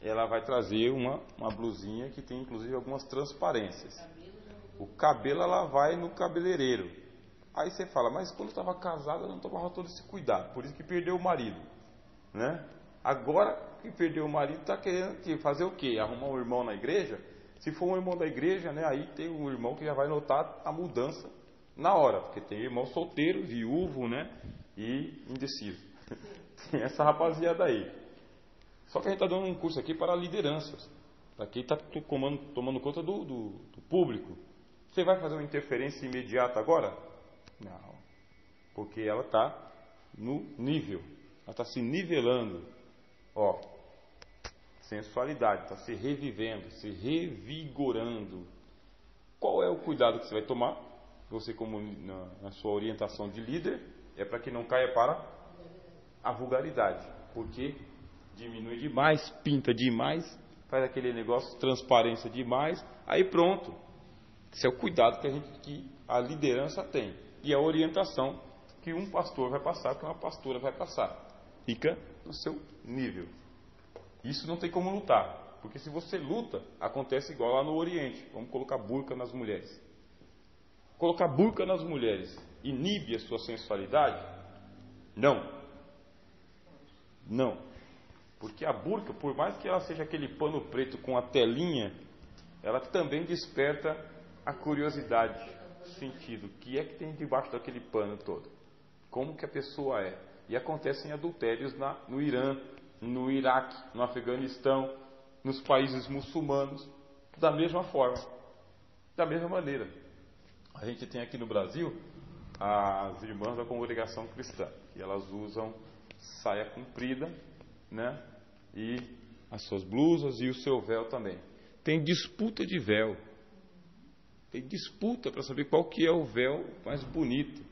Ela vai trazer uma blusinha que tem inclusive algumas transparências. O cabelo ela vai no cabeleireiro. Aí você fala: mas quando estava casada não tomava todo esse cuidado, por isso que perdeu o marido, né? Agora que perdeu o marido, está querendo fazer o quê? Arrumar um irmão na igreja? Se for um irmão da igreja, né, aí tem um irmão que já vai notar a mudança na hora, porque tem irmão solteiro, viúvo, né, e indeciso. Tem essa rapaziada aí. Só que a gente está dando um curso aqui para lideranças, para quem está tomando conta do público. Você vai fazer uma interferência imediata agora? Não, porque ela está no nível, ela está se nivelando. Ó, sensualidade, está se revivendo, se revigorando. Qual é o cuidado que você vai tomar? Você, como na sua orientação de líder, é para que não caia para a vulgaridade, porque diminui demais, pinta demais, faz aquele negócio, transparência demais, aí pronto. Esse é o cuidado que a liderança tem, e a orientação que um pastor vai passar, que uma pastora vai passar. Fica no seu nível. Isso não tem como lutar. Porque se você luta, acontece igual lá no Oriente. Vamos colocar burca nas mulheres. Colocar burca nas mulheres inibe a sua sensualidade? Não. Não. Porque a burca, por mais que ela seja aquele pano preto com a telinha, ela também desperta a curiosidade, sentido. O que é que tem debaixo daquele pano todo? Como que a pessoa é? E acontecem adultérios no Irã, no Iraque, no Afeganistão, nos países muçulmanos, da mesma forma, da mesma maneira. A gente tem aqui no Brasil as irmãs da congregação cristã, que elas usam saia comprida, né? E as suas blusas e o seu véu também. Tem disputa de véu. Tem disputa para saber qual que é o véu mais bonito.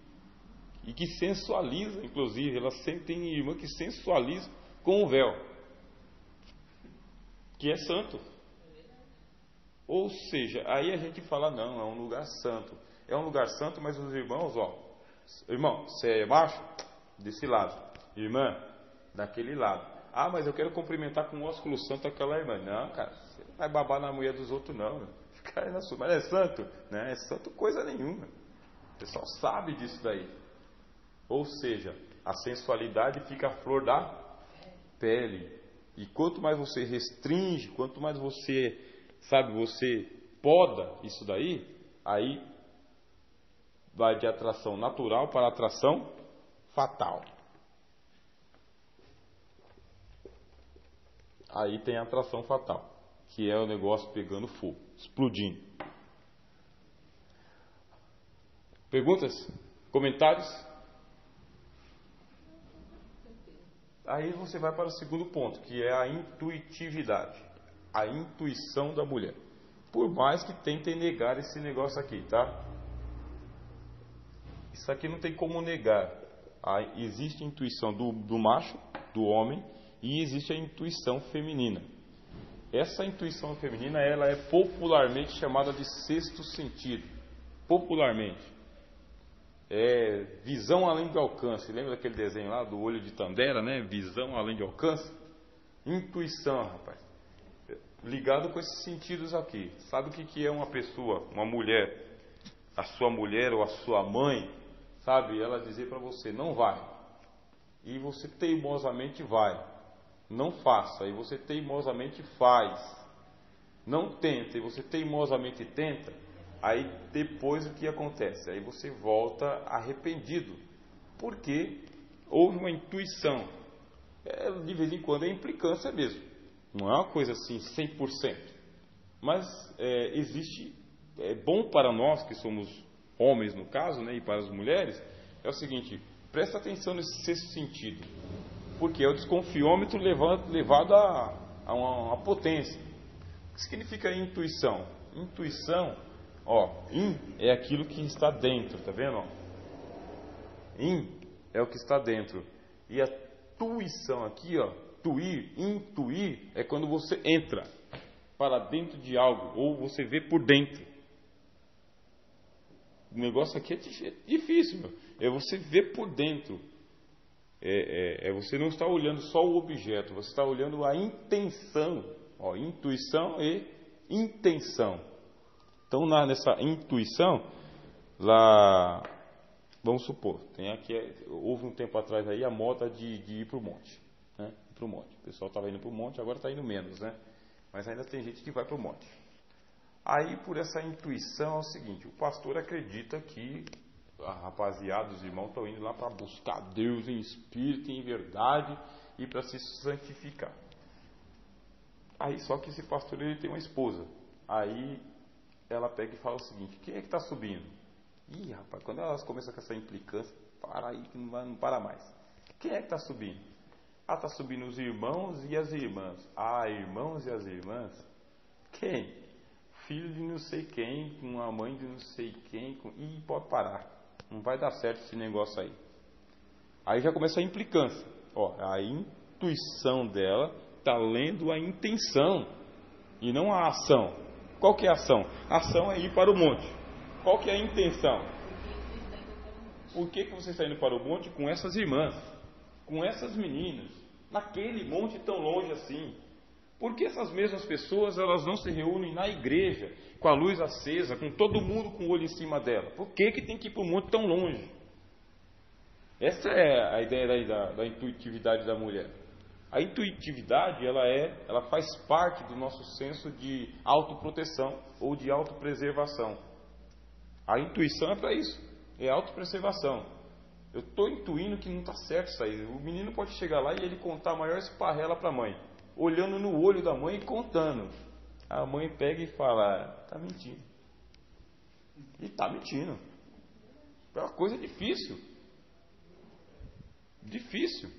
E que sensualiza, inclusive, elas sempre têm irmã que sensualiza com o véu, que é santo. Ou seja, aí a gente fala, não, é um lugar santo. É um lugar santo, mas os irmãos, irmão, você é macho? Desse lado. Irmã, daquele lado. Ah, mas eu quero cumprimentar com o ósculo santo aquela irmã. Não, cara, você não vai babar na mulher dos outros, não. Fica aí na sua. Mas é santo? Não é santo coisa nenhuma. O pessoal sabe disso daí. Ou seja, a sensualidade fica a flor da pele. E quanto mais você restringe, quanto mais você, você poda isso daí, aí vai de atração natural para atração fatal. Aí tem a atração fatal, que é o negócio pegando fogo, explodindo. Perguntas? Comentários? Aí você vai para o segundo ponto, que é a intuitividade, a intuição da mulher. Por mais que tentem negar esse negócio aqui, tá? Isso aqui não tem como negar. Existe a intuição do macho, do homem, e existe a intuição feminina. Essa intuição feminina, ela é popularmente chamada de sexto sentido. Popularmente. É visão além de alcance. Lembra daquele desenho lá do olho de Tandera, né? Visão além de alcance. Intuição, rapaz. Ligado com esses sentidos aqui. Sabe o que é uma pessoa, uma mulher, a sua mulher ou a sua mãe, sabe? Ela dizer para você, não vai. E você teimosamente vai. Não faça. E você teimosamente faz. Não tenta. E você teimosamente tenta. Aí depois o que acontece? Aí você volta arrependido, porque houve uma intuição. De vez em quando é implicância mesmo, não é uma coisa assim 100%. Mas existe, é bom para nós que somos homens no caso, né, e para as mulheres, é o seguinte, presta atenção nesse sexto sentido, porque é o desconfiômetro levado a uma potência. O que significa intuição? Intuição, in é aquilo que está dentro, tá vendo? In é o que está dentro. E a tuição aqui, intuir é quando você entra para dentro de algo, ou você vê por dentro. O negócio aqui é difícil, meu. É você ver por dentro. Você não está olhando só o objeto, você está olhando a intenção. Intuição e intenção. Então, nessa intuição, lá, vamos supor, houve um tempo atrás aí a moda de ir para o monte, né? O pessoal estava indo para o monte, agora está indo menos, né? Mas ainda tem gente que vai para o monte. Aí, por essa intuição, é o seguinte, o pastor acredita que a rapaziada, os irmãos estão indo lá para buscar Deus em espírito e em verdade e para se santificar. Aí, só que esse pastor, ele tem uma esposa. Aí ela pega e fala o seguinte, quem é que está subindo? Ih, rapaz, quando elas começam com essa implicância, para aí que não para mais. Quem é que está subindo? Está subindo os irmãos e as irmãs. Irmãos e as irmãs? Quem? filho de não sei quem, com a mãe de não sei quem, e pode parar. Não vai dar certo esse negócio aí. Aí já começa a implicância. A intuição dela está lendo a intenção e não a ação. Qual que é a ação? A ação é ir para o monte. Qual que é a intenção? Por que você está indo para o monte com essas irmãs, com essas meninas, naquele monte tão longe assim? Por que essas mesmas pessoas elas não se reúnem na igreja, com a luz acesa, com todo mundo com o olho em cima dela? Por que tem que ir para o monte tão longe? Essa é a ideia da intuitividade da mulher. A intuitividade ela faz parte do nosso senso de autoproteção ou de autopreservação. A intuição é para isso, é autopreservação. Eu estou intuindo que não está certo isso aí. O menino pode chegar lá e ele contar a maior esparrela para a mãe, olhando no olho da mãe e contando. A mãe pega e fala: está mentindo. E está mentindo. É uma coisa difícil. Difícil.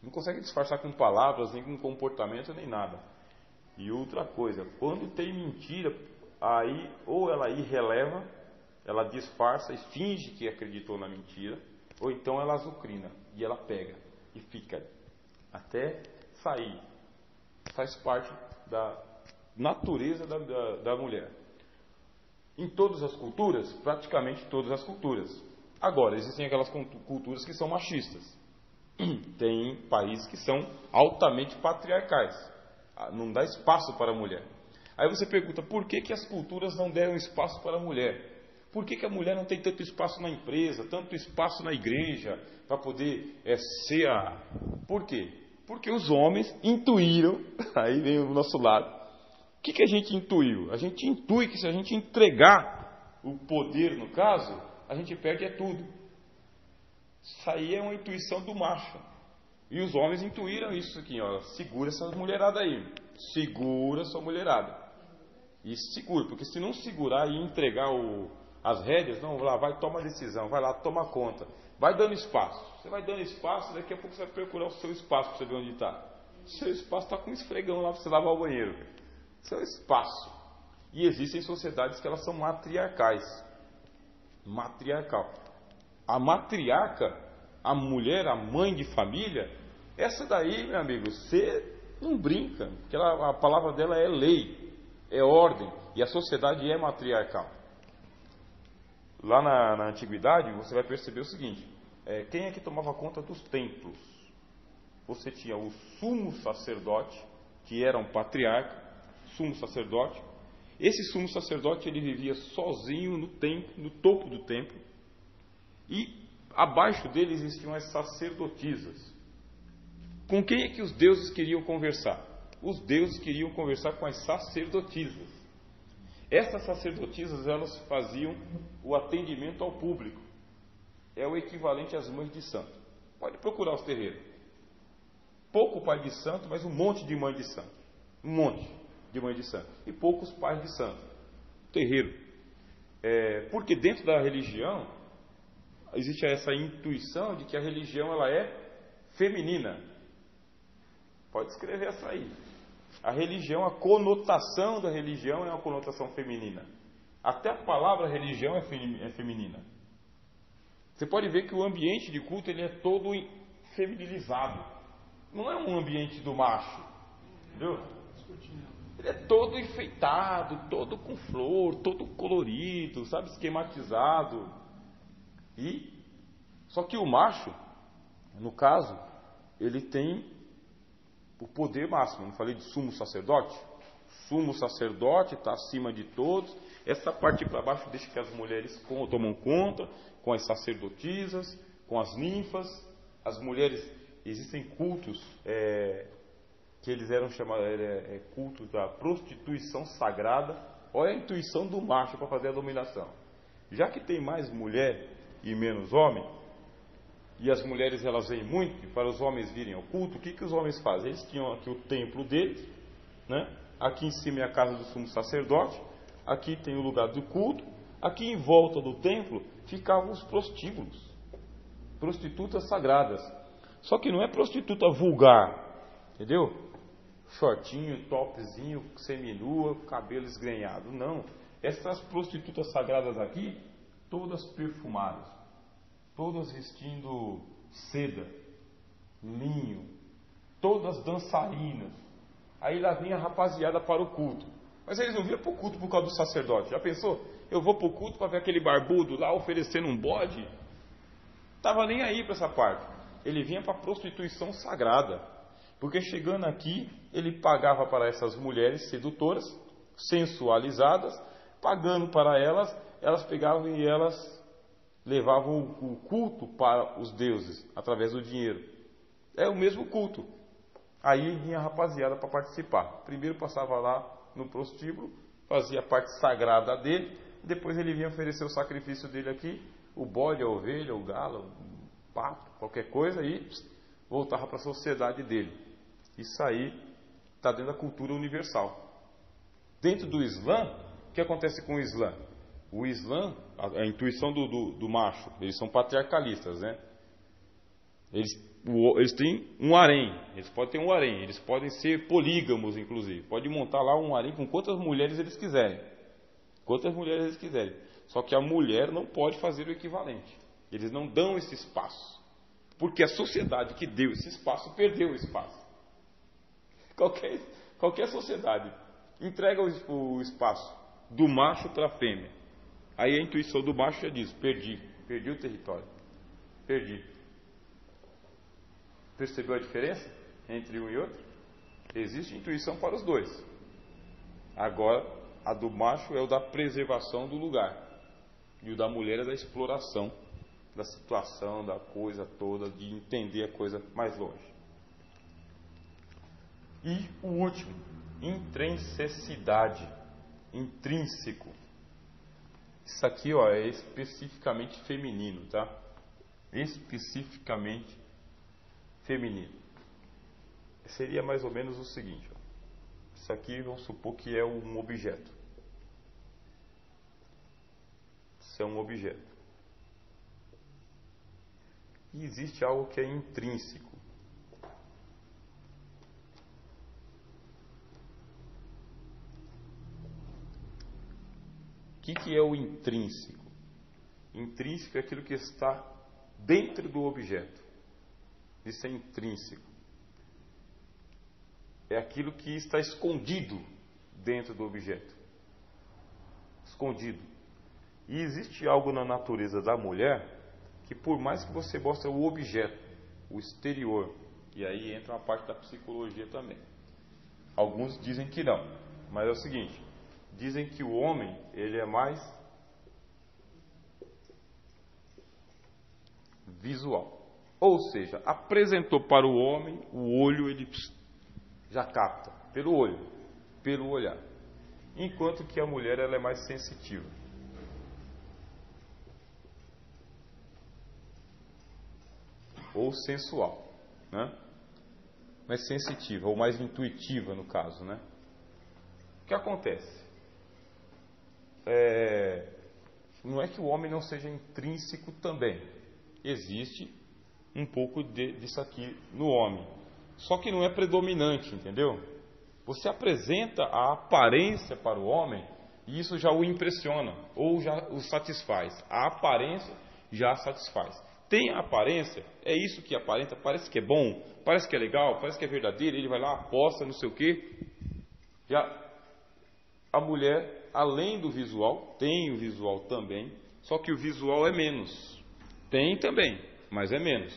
Não consegue disfarçar com palavras, nem com comportamento, nem nada. E outra coisa, quando tem mentira, aí ou ela irreleva, ela disfarça e finge que acreditou na mentira, ou então ela azucrina e ela pega e fica até sair. Faz parte da natureza da mulher. Em todas as culturas, praticamente todas as culturas. Agora, existem aquelas culturas que são machistas. Tem países que são altamente patriarcais. Não dá espaço para a mulher. Aí você pergunta, por que as culturas não deram espaço para a mulher? Por que a mulher não tem tanto espaço na empresa, tanto espaço na igreja, para poder ser a... Por quê? Porque os homens intuíram, aí vem o nosso lado. O que a gente intuiu? A gente intui que se a gente entregar o poder, no caso, a gente perde tudo. Isso aí é uma intuição do macho. E os homens intuíram isso aqui, segura essa mulherada aí. Segura sua mulherada. E segura, porque se não segurar e entregar as rédeas, não, lá, vai, toma a decisão, vai lá, toma conta. Vai dando espaço. Você vai dando espaço, daqui a pouco você vai procurar o seu espaço para você ver onde está. Seu espaço está com um esfregão lá para você lavar o banheiro. Seu espaço. E existem sociedades que elas são matriarcais. Matriarcal. A matriarca, a mulher, a mãe de família, essa daí, meu amigo, você não brinca, porque a palavra dela é lei, é ordem, e a sociedade é matriarcal. Lá na antiguidade, você vai perceber o seguinte, quem é que tomava conta dos templos? Você tinha o sumo sacerdote, que era um patriarca, sumo sacerdote. Esse sumo sacerdote, ele vivia sozinho no templo, no topo do templo, e abaixo dele existiam as sacerdotisas. Com quem é que os deuses queriam conversar? Os deuses queriam conversar com as sacerdotisas. Essas sacerdotisas, elas faziam o atendimento ao público. É o equivalente às mães de santo. Pode procurar os terreiros. Pouco pai de santo, mas um monte de mãe de santo. Um monte de mãe de santo. E poucos pais de santo. Terreiro. Porque dentro da religião, existe essa intuição de que a religião ela é feminina. Pode escrever essa aí. A religião, a conotação da religião é uma conotação feminina. Até a palavra religião é feminina. Você pode ver que o ambiente de culto ele é todo feminilizado. Não é um ambiente do macho. Entendeu? Ele é todo enfeitado, todo com flor, todo colorido, sabe, esquematizado. Só que o macho, no caso, ele tem o poder máximo. Não falei de sumo sacerdote? Sumo sacerdote está acima de todos. Essa parte para baixo deixa que as mulheres tomam conta, com as sacerdotisas, com as ninfas. As mulheres, existem cultos que eles eram chamados cultos da prostituição sagrada. Olha a intuição do macho para fazer a dominação. Já que tem mais mulher e menos homem, e as mulheres elas vêm muito, e para os homens virem ao culto, o que os homens fazem? Eles tinham aqui o templo deles, né? Aqui em cima é a casa do sumo sacerdote, aqui tem o lugar do culto, aqui em volta do templo ficavam os prostíbulos, prostitutas sagradas. Só que não é prostituta vulgar, entendeu? shortinho, topzinho, seminua, cabelo esgrenhado. Não. Essas prostitutas sagradas aqui, todas perfumadas, todas vestindo seda, linho, todas dançarinas. Aí lá vem a rapaziada para o culto. Mas eles não vinham para o culto por causa do sacerdote. Já pensou? Eu vou para o culto para ver aquele barbudo lá oferecendo um bode? Estava nem aí para essa parte. Ele vinha para a prostituição sagrada. Porque chegando aqui, ele pagava para essas mulheres sedutoras, sensualizadas, pagando para elas, elas pegavam e elas levavam o culto para os deuses, através do dinheiro. É o mesmo culto. Aí vinha a rapaziada para participar. Primeiro passava lá no prostíbulo, fazia a parte sagrada dele, depois ele vinha oferecer o sacrifício dele aqui, o bode, a ovelha, o galo, o pato, qualquer coisa, e voltava para a sociedade dele. Isso aí está dentro da cultura universal. Dentro do Islã, o que acontece com o Islã? O Islã, a intuição do macho, eles são patriarcalistas, né? Eles têm um harém, eles podem ter um harém, eles podem ser polígamos, inclusive. Pode montar lá um harém com quantas mulheres eles quiserem. Quantas mulheres eles quiserem. Só que a mulher não pode fazer o equivalente. Eles não dão esse espaço. Porque a sociedade que deu esse espaço, perdeu o espaço. Qualquer sociedade entrega o espaço do macho para a fêmea. Aí a intuição do macho já diz: perdi o território. Perdi. Percebeu a diferença entre um e outro? Existe intuição para os dois. Agora, a do macho é o da preservação do lugar. E o da mulher é da exploração da situação, da coisa toda, de entender a coisa mais longe. E o último, intrinseicidade, intrínseco. Isso aqui, ó, é especificamente feminino, tá? Especificamente feminino. Seria mais ou menos o seguinte, ó. Isso aqui, vamos supor que é um objeto. Isso é um objeto. E existe algo que é intrínseco. O que é o intrínseco? Intrínseco é aquilo que está dentro do objeto. Isso é intrínseco. É aquilo que está escondido dentro do objeto. Escondido. E existe algo na natureza da mulher que, por mais que você mostre o objeto, o exterior, e aí entra uma parte da psicologia também. Alguns dizem que não, mas é o seguinte: dizem que o homem, ele é mais visual. Ou seja, apresentou para o homem, o olho ele já capta, pelo olho, pelo olhar. Enquanto que a mulher, ela é mais sensitiva. Ou sensual, né? Mais sensitiva, ou mais intuitiva no caso, né? O que acontece? Não é que o homem não seja intrínseco também. Existe um pouco disso aqui no homem. Só que não é predominante, entendeu? Você apresenta a aparência para o homem e isso já o impressiona, ou já o satisfaz. A aparência já satisfaz. Tem a aparência, é isso que aparenta, parece que é bom, parece que é legal, parece que é verdadeiro, ele vai lá, aposta, não sei o quê. Já a mulher, além do visual, tem o visual também, só que o visual é menos. Tem também, mas é menos.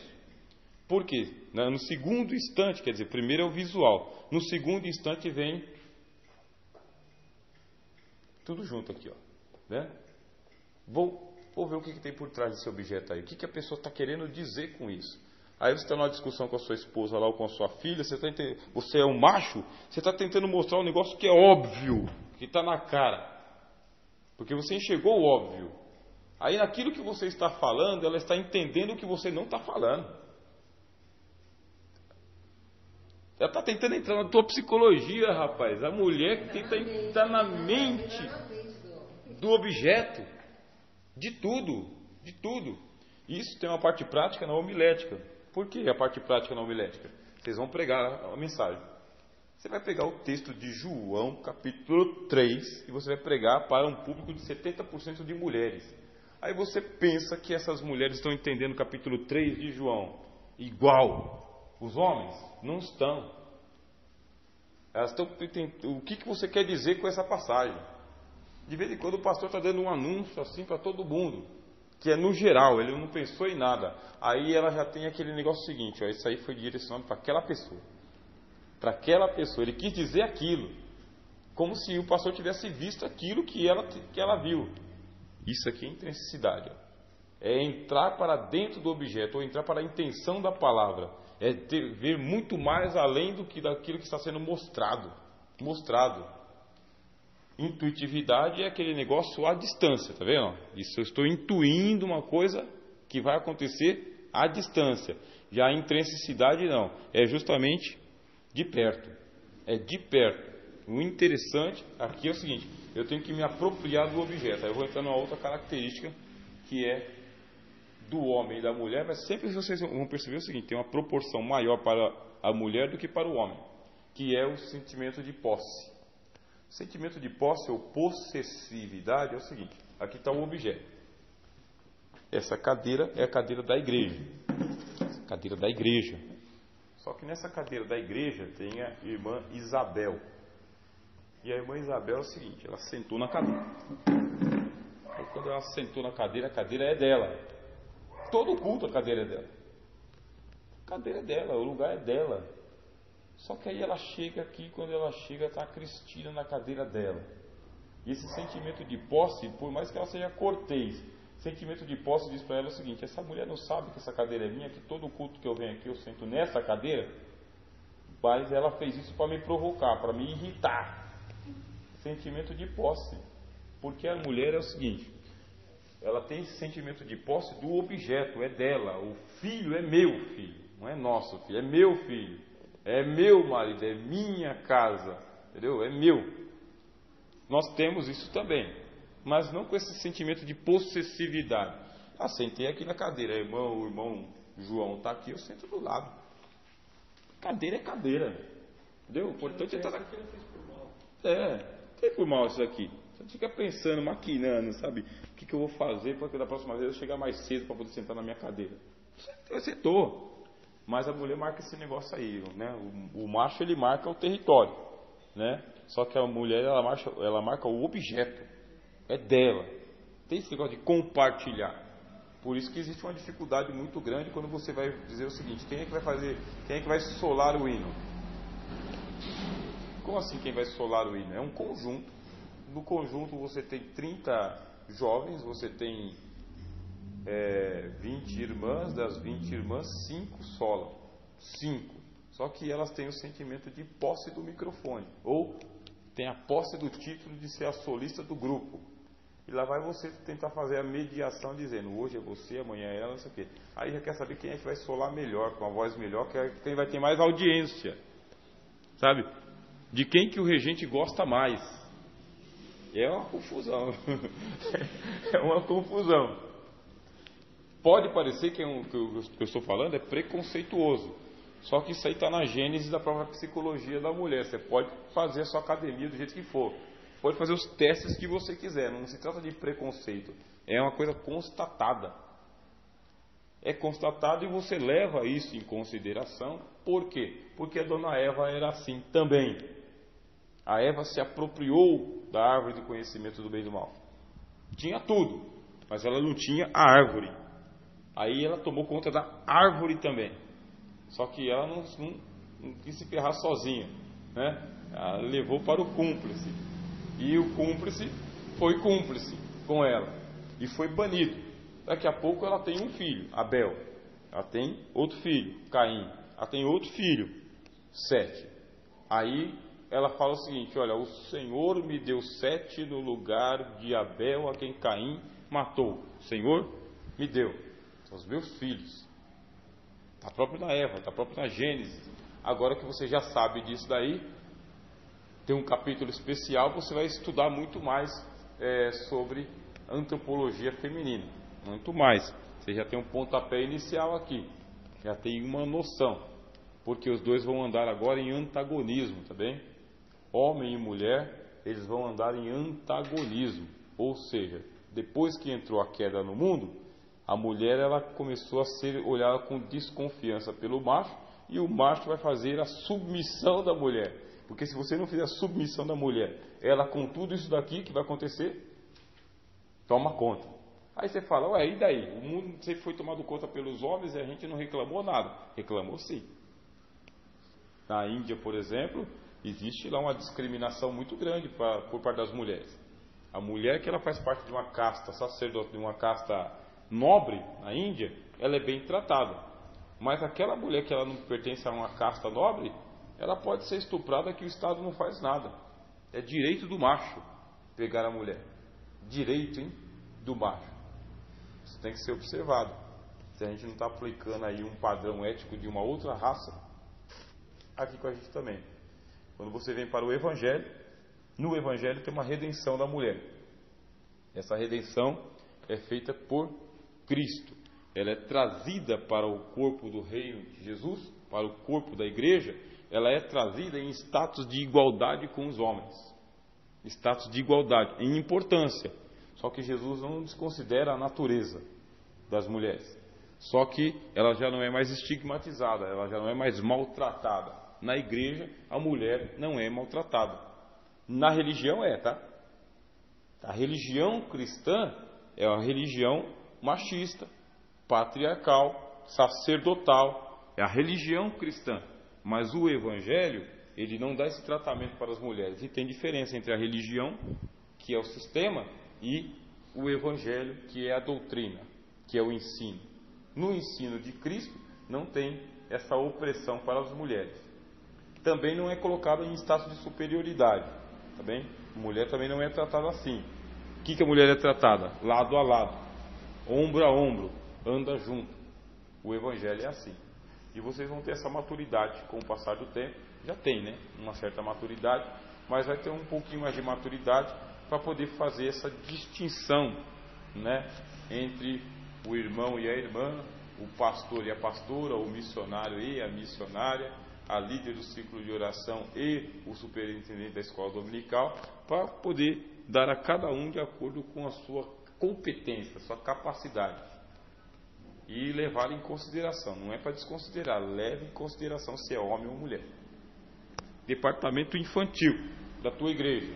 Por quê? No segundo instante, quer dizer, primeiro é o visual, no segundo instante vem tudo junto aqui, ó, né? Vou ver o que tem por trás desse objeto aí. O que a pessoa está querendo dizer com isso? Aí você está numa discussão com a sua esposa lá ou com a sua filha, você é um macho, você está tentando mostrar um negócio que é óbvio, que está na cara. Porque você enxergou o óbvio. Aí naquilo que você está falando, ela está entendendo o que você não está falando. Ela está tentando entrar na tua psicologia, rapaz. A mulher que tenta entrar na mente do objeto. De tudo. Isso tem uma parte prática na homilética. Por que a parte prática na homilética? Vocês vão pregar a mensagem. Você vai pegar o texto de João, capítulo 3, e você vai pregar para um público de 70% de mulheres. Aí você pensa que essas mulheres estão entendendo o capítulo 3 de João igual os homens? Não estão. Elas estão entendendo o que você quer dizer com essa passagem. De vez em quando o pastor está dando um anúncio assim para todo mundo, que é no geral, ele não pensou em nada. Aí ela já tem aquele negócio seguinte, ó, isso aí foi direcionado para aquela pessoa. Para aquela pessoa, ele quis dizer aquilo, como se o pastor tivesse visto aquilo que ela viu. Isso aqui é intensidade, ó. É entrar para dentro do objeto, ou entrar para a intenção da palavra, é ver muito mais além daquilo que está sendo mostrado. Intuitividade é aquele negócio à distância, tá vendo? Isso eu estou intuindo uma coisa que vai acontecer à distância. Já a intensidade não, é justamente de perto. É de perto. O interessante aqui é o seguinte, eu tenho que me apropriar do objeto. Aí eu vou entrar numa outra característica que é do homem e da mulher, mas sempre vocês vão perceber o seguinte, tem uma proporção maior para a mulher do que para o homem, que é o sentimento de posse. O sentimento de posse ou possessividade é o seguinte, aqui está o objeto. Essa cadeira é a cadeira da igreja. Essa cadeira da igreja. Só que nessa cadeira da igreja tem a irmã Isabel. E a irmã Isabel é o seguinte, ela sentou na cadeira. Aí quando ela sentou na cadeira, a cadeira é dela. Todo culto a cadeira é dela. A cadeira é dela, o lugar é dela. Só que aí ela chega aqui, quando ela chega, está a Cristina na cadeira dela. E esse sentimento de posse, por mais que ela seja cortês, sentimento de posse diz para ela o seguinte, essa mulher não sabe que essa cadeira é minha, que todo culto que eu venho aqui eu sento nessa cadeira, mas ela fez isso para me provocar, para me irritar. Sentimento de posse. Porque a mulher é o seguinte, ela tem esse sentimento de posse do objeto, é dela. O filho é meu filho, não é nosso filho, é meu filho, é meu marido, é minha casa, entendeu? É meu. Nós temos isso também, mas não com esse sentimento de possessividade. Ah, sentei aqui na cadeira, o irmão João está aqui, eu sento do lado. Cadeira é cadeira, entendeu? O importante é estar na... tem por mal isso aqui. Você fica pensando, maquinando, sabe? O que eu vou fazer para que da próxima vez eu chegar mais cedo para poder sentar na minha cadeira. Eu sentou. Mas a mulher marca esse negócio aí, né? O macho ele marca o território, né? Só que a mulher ela marca o objeto. É dela. Tem esse negócio de compartilhar. Por isso que existe uma dificuldade muito grande quando você vai dizer o seguinte, quem é que vai solar o hino? Como assim quem vai solar o hino? É um conjunto. No conjunto você tem 30 jovens, você tem 20 irmãs, das 20 irmãs, 5 solam. 5. Só que elas têm o sentimento de posse do microfone. Ou tem a posse do título de ser a solista do grupo. E lá vai você tentar fazer a mediação dizendo, hoje é você, amanhã é ela, não sei o quê. Aí já quer saber quem é que vai solar melhor, com a voz melhor, quem vai ter mais audiência. Sabe? De quem que o regente gosta mais. É uma confusão. É uma confusão. Pode parecer que o que eu estou falando é preconceituoso. Só que isso aí está na gênese da própria psicologia da mulher. Você pode fazer a sua academia do jeito que for. Pode fazer os testes que você quiser. Não se trata de preconceito. É uma coisa constatada. É constatado e você leva isso em consideração. Por quê? Porque a dona Eva era assim também. A Eva se apropriou da árvore do conhecimento do bem e do mal. Tinha tudo, mas ela não tinha a árvore. Aí ela tomou conta da árvore também. Só que ela não quis se ferrar sozinha, né? Ela levou para o cúmplice. E o cúmplice foi cúmplice com ela. E foi banido. Daqui a pouco ela tem um filho, Abel. Ela tem outro filho, Caim. Ela tem outro filho, Sete. Aí ela fala o seguinte, olha, o Senhor me deu Sete no lugar de Abel, a quem Caim matou. O Senhor me deu. São os meus filhos. Está próprio na Eva, está próprio na Gênesis. Agora que você já sabe disso daí, tem um capítulo especial, você vai estudar muito mais sobre antropologia feminina. Muito mais. Você já tem um pontapé inicial aqui. Já tem uma noção. porque os dois vão andar agora em antagonismo, tá bem? Homem e mulher, eles vão andar em antagonismo, ou seja, depois que entrou a queda no mundo, a mulher ela começou a ser olhada com desconfiança pelo macho, e o macho vai fazer a submissão da mulher. Porque se você não fizer a submissão da mulher, ela com tudo isso daqui, o que vai acontecer? Toma conta. Aí você fala, ué, e daí? O mundo sempre foi tomado conta pelos homens e a gente não reclamou nada. Reclamou sim. Na Índia, por exemplo, existe lá uma discriminação muito grande por parte das mulheres. A mulher que ela faz parte de uma casta sacerdote, de uma casta nobre na Índia, ela é bem tratada. Mas aquela mulher que ela não pertence a uma casta nobre, ela pode ser estuprada que o Estado não faz nada. É direito do macho pegar a mulher. Direito, hein, do macho. Isso tem que ser observado. Se a gente não está aplicando aí um padrão ético de uma outra raça, aqui com a gente também. Quando você vem para o Evangelho, no Evangelho tem uma redenção da mulher. Essa redenção é feita por Cristo. Ela é trazida para o corpo do reino de Jesus, para o corpo da igreja. Ela é trazida em status de igualdade com os homens. Status de igualdade, em importância. Só que Jesus não desconsidera a natureza das mulheres. Só que ela já não é mais estigmatizada, ela já não é mais maltratada. Na igreja, a mulher não é maltratada. Na religião é, tá? A religião cristã é uma religião machista, patriarcal, sacerdotal. É a religião cristã. Mas o Evangelho, ele não dá esse tratamento para as mulheres. E tem diferença entre a religião, que é o sistema, e o Evangelho, que é a doutrina, que é o ensino. No ensino de Cristo, não tem essa opressão para as mulheres. Também não é colocada em status de superioridade. Tá bem? A mulher também não é tratada assim. O que a mulher é tratada? Lado a lado, ombro a ombro, anda junto. O Evangelho é assim. E vocês vão ter essa maturidade com o passar do tempo. Já tem, né? Uma certa maturidade, mas vai ter um pouquinho mais de maturidade para poder fazer essa distinção, né? Entre o irmão e a irmã, o pastor e a pastora, o missionário e a missionária, a líder do ciclo de oração e o superintendente da escola dominical, para poder dar a cada um de acordo com a sua competência, a sua capacidade. E levar em consideração, não é para desconsiderar, leve em consideração se é homem ou mulher. Departamento infantil da tua igreja.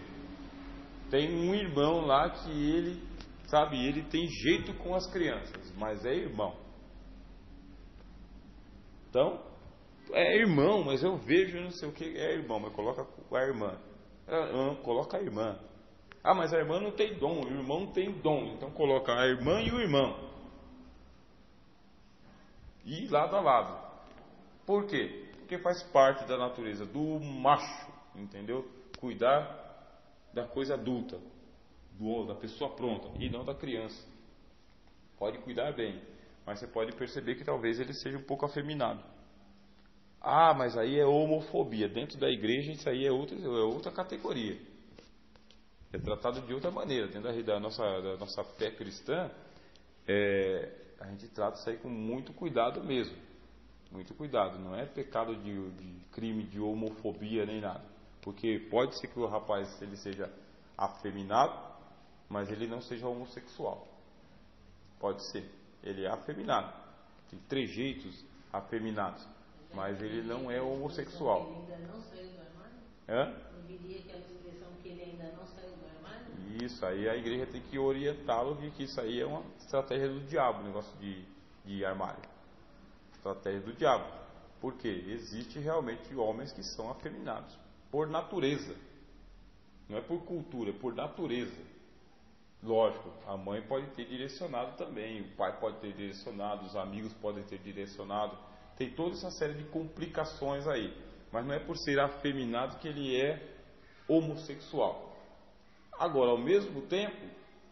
Tem um irmão lá que ele, sabe, ele tem jeito com as crianças, mas é irmão. Então, é irmão, mas eu vejo não sei o que, é irmão, mas coloca a irmã. Coloca a irmã. Ah, mas a irmã não tem dom, o irmão tem dom, então coloca a irmã e o irmão. E lado a lado. Por quê? Porque faz parte da natureza do macho, entendeu? Cuidar da coisa adulta, da pessoa pronta, e não da criança. Pode cuidar bem, mas você pode perceber que talvez ele seja um pouco afeminado. Ah, mas aí é homofobia. Dentro da igreja isso aí é outra categoria. É tratado de outra maneira. Dentro da nossa fé cristã, a gente trata isso aí com muito cuidado mesmo. Muito cuidado. Não é pecado de crime de homofobia nem nada. Porque pode ser que o rapaz ele seja afeminado, mas ele não seja homossexual. Pode ser. Ele é afeminado. Tem trejeitos afeminados. Mas ele não é homossexual. Ele ainda não saiu do armário? Hã? Eu diria aquela expressão que ele ainda não saiu do armário? Isso, aí a igreja tem que orientá-lo de que isso aí é uma estratégia do diabo, negócio de armário. Estratégia do diabo. Por quê? Existe realmente homens que são afeminados. Por natureza. Não é por cultura, é por natureza. Lógico, a mãe pode ter direcionado também, o pai pode ter direcionado, os amigos podem ter direcionado. Tem toda essa série de complicações aí. Mas não é por ser afeminado que ele é homossexual. Agora, ao mesmo tempo,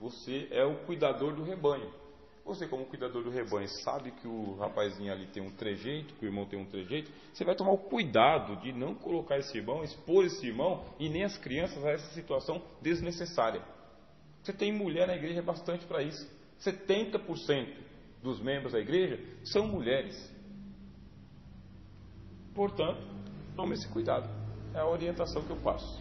você é o cuidador do rebanho. Você, como cuidador do rebanho, sabe que o rapazinho ali tem um trejeito, que o irmão tem um trejeito. Você vai tomar o cuidado de não colocar esse irmão, expor esse irmão e nem as crianças a essa situação desnecessária. Você tem mulher na igreja bastante para isso. 70% dos membros da igreja são mulheres. Portanto, tome esse cuidado. É a orientação que eu passo.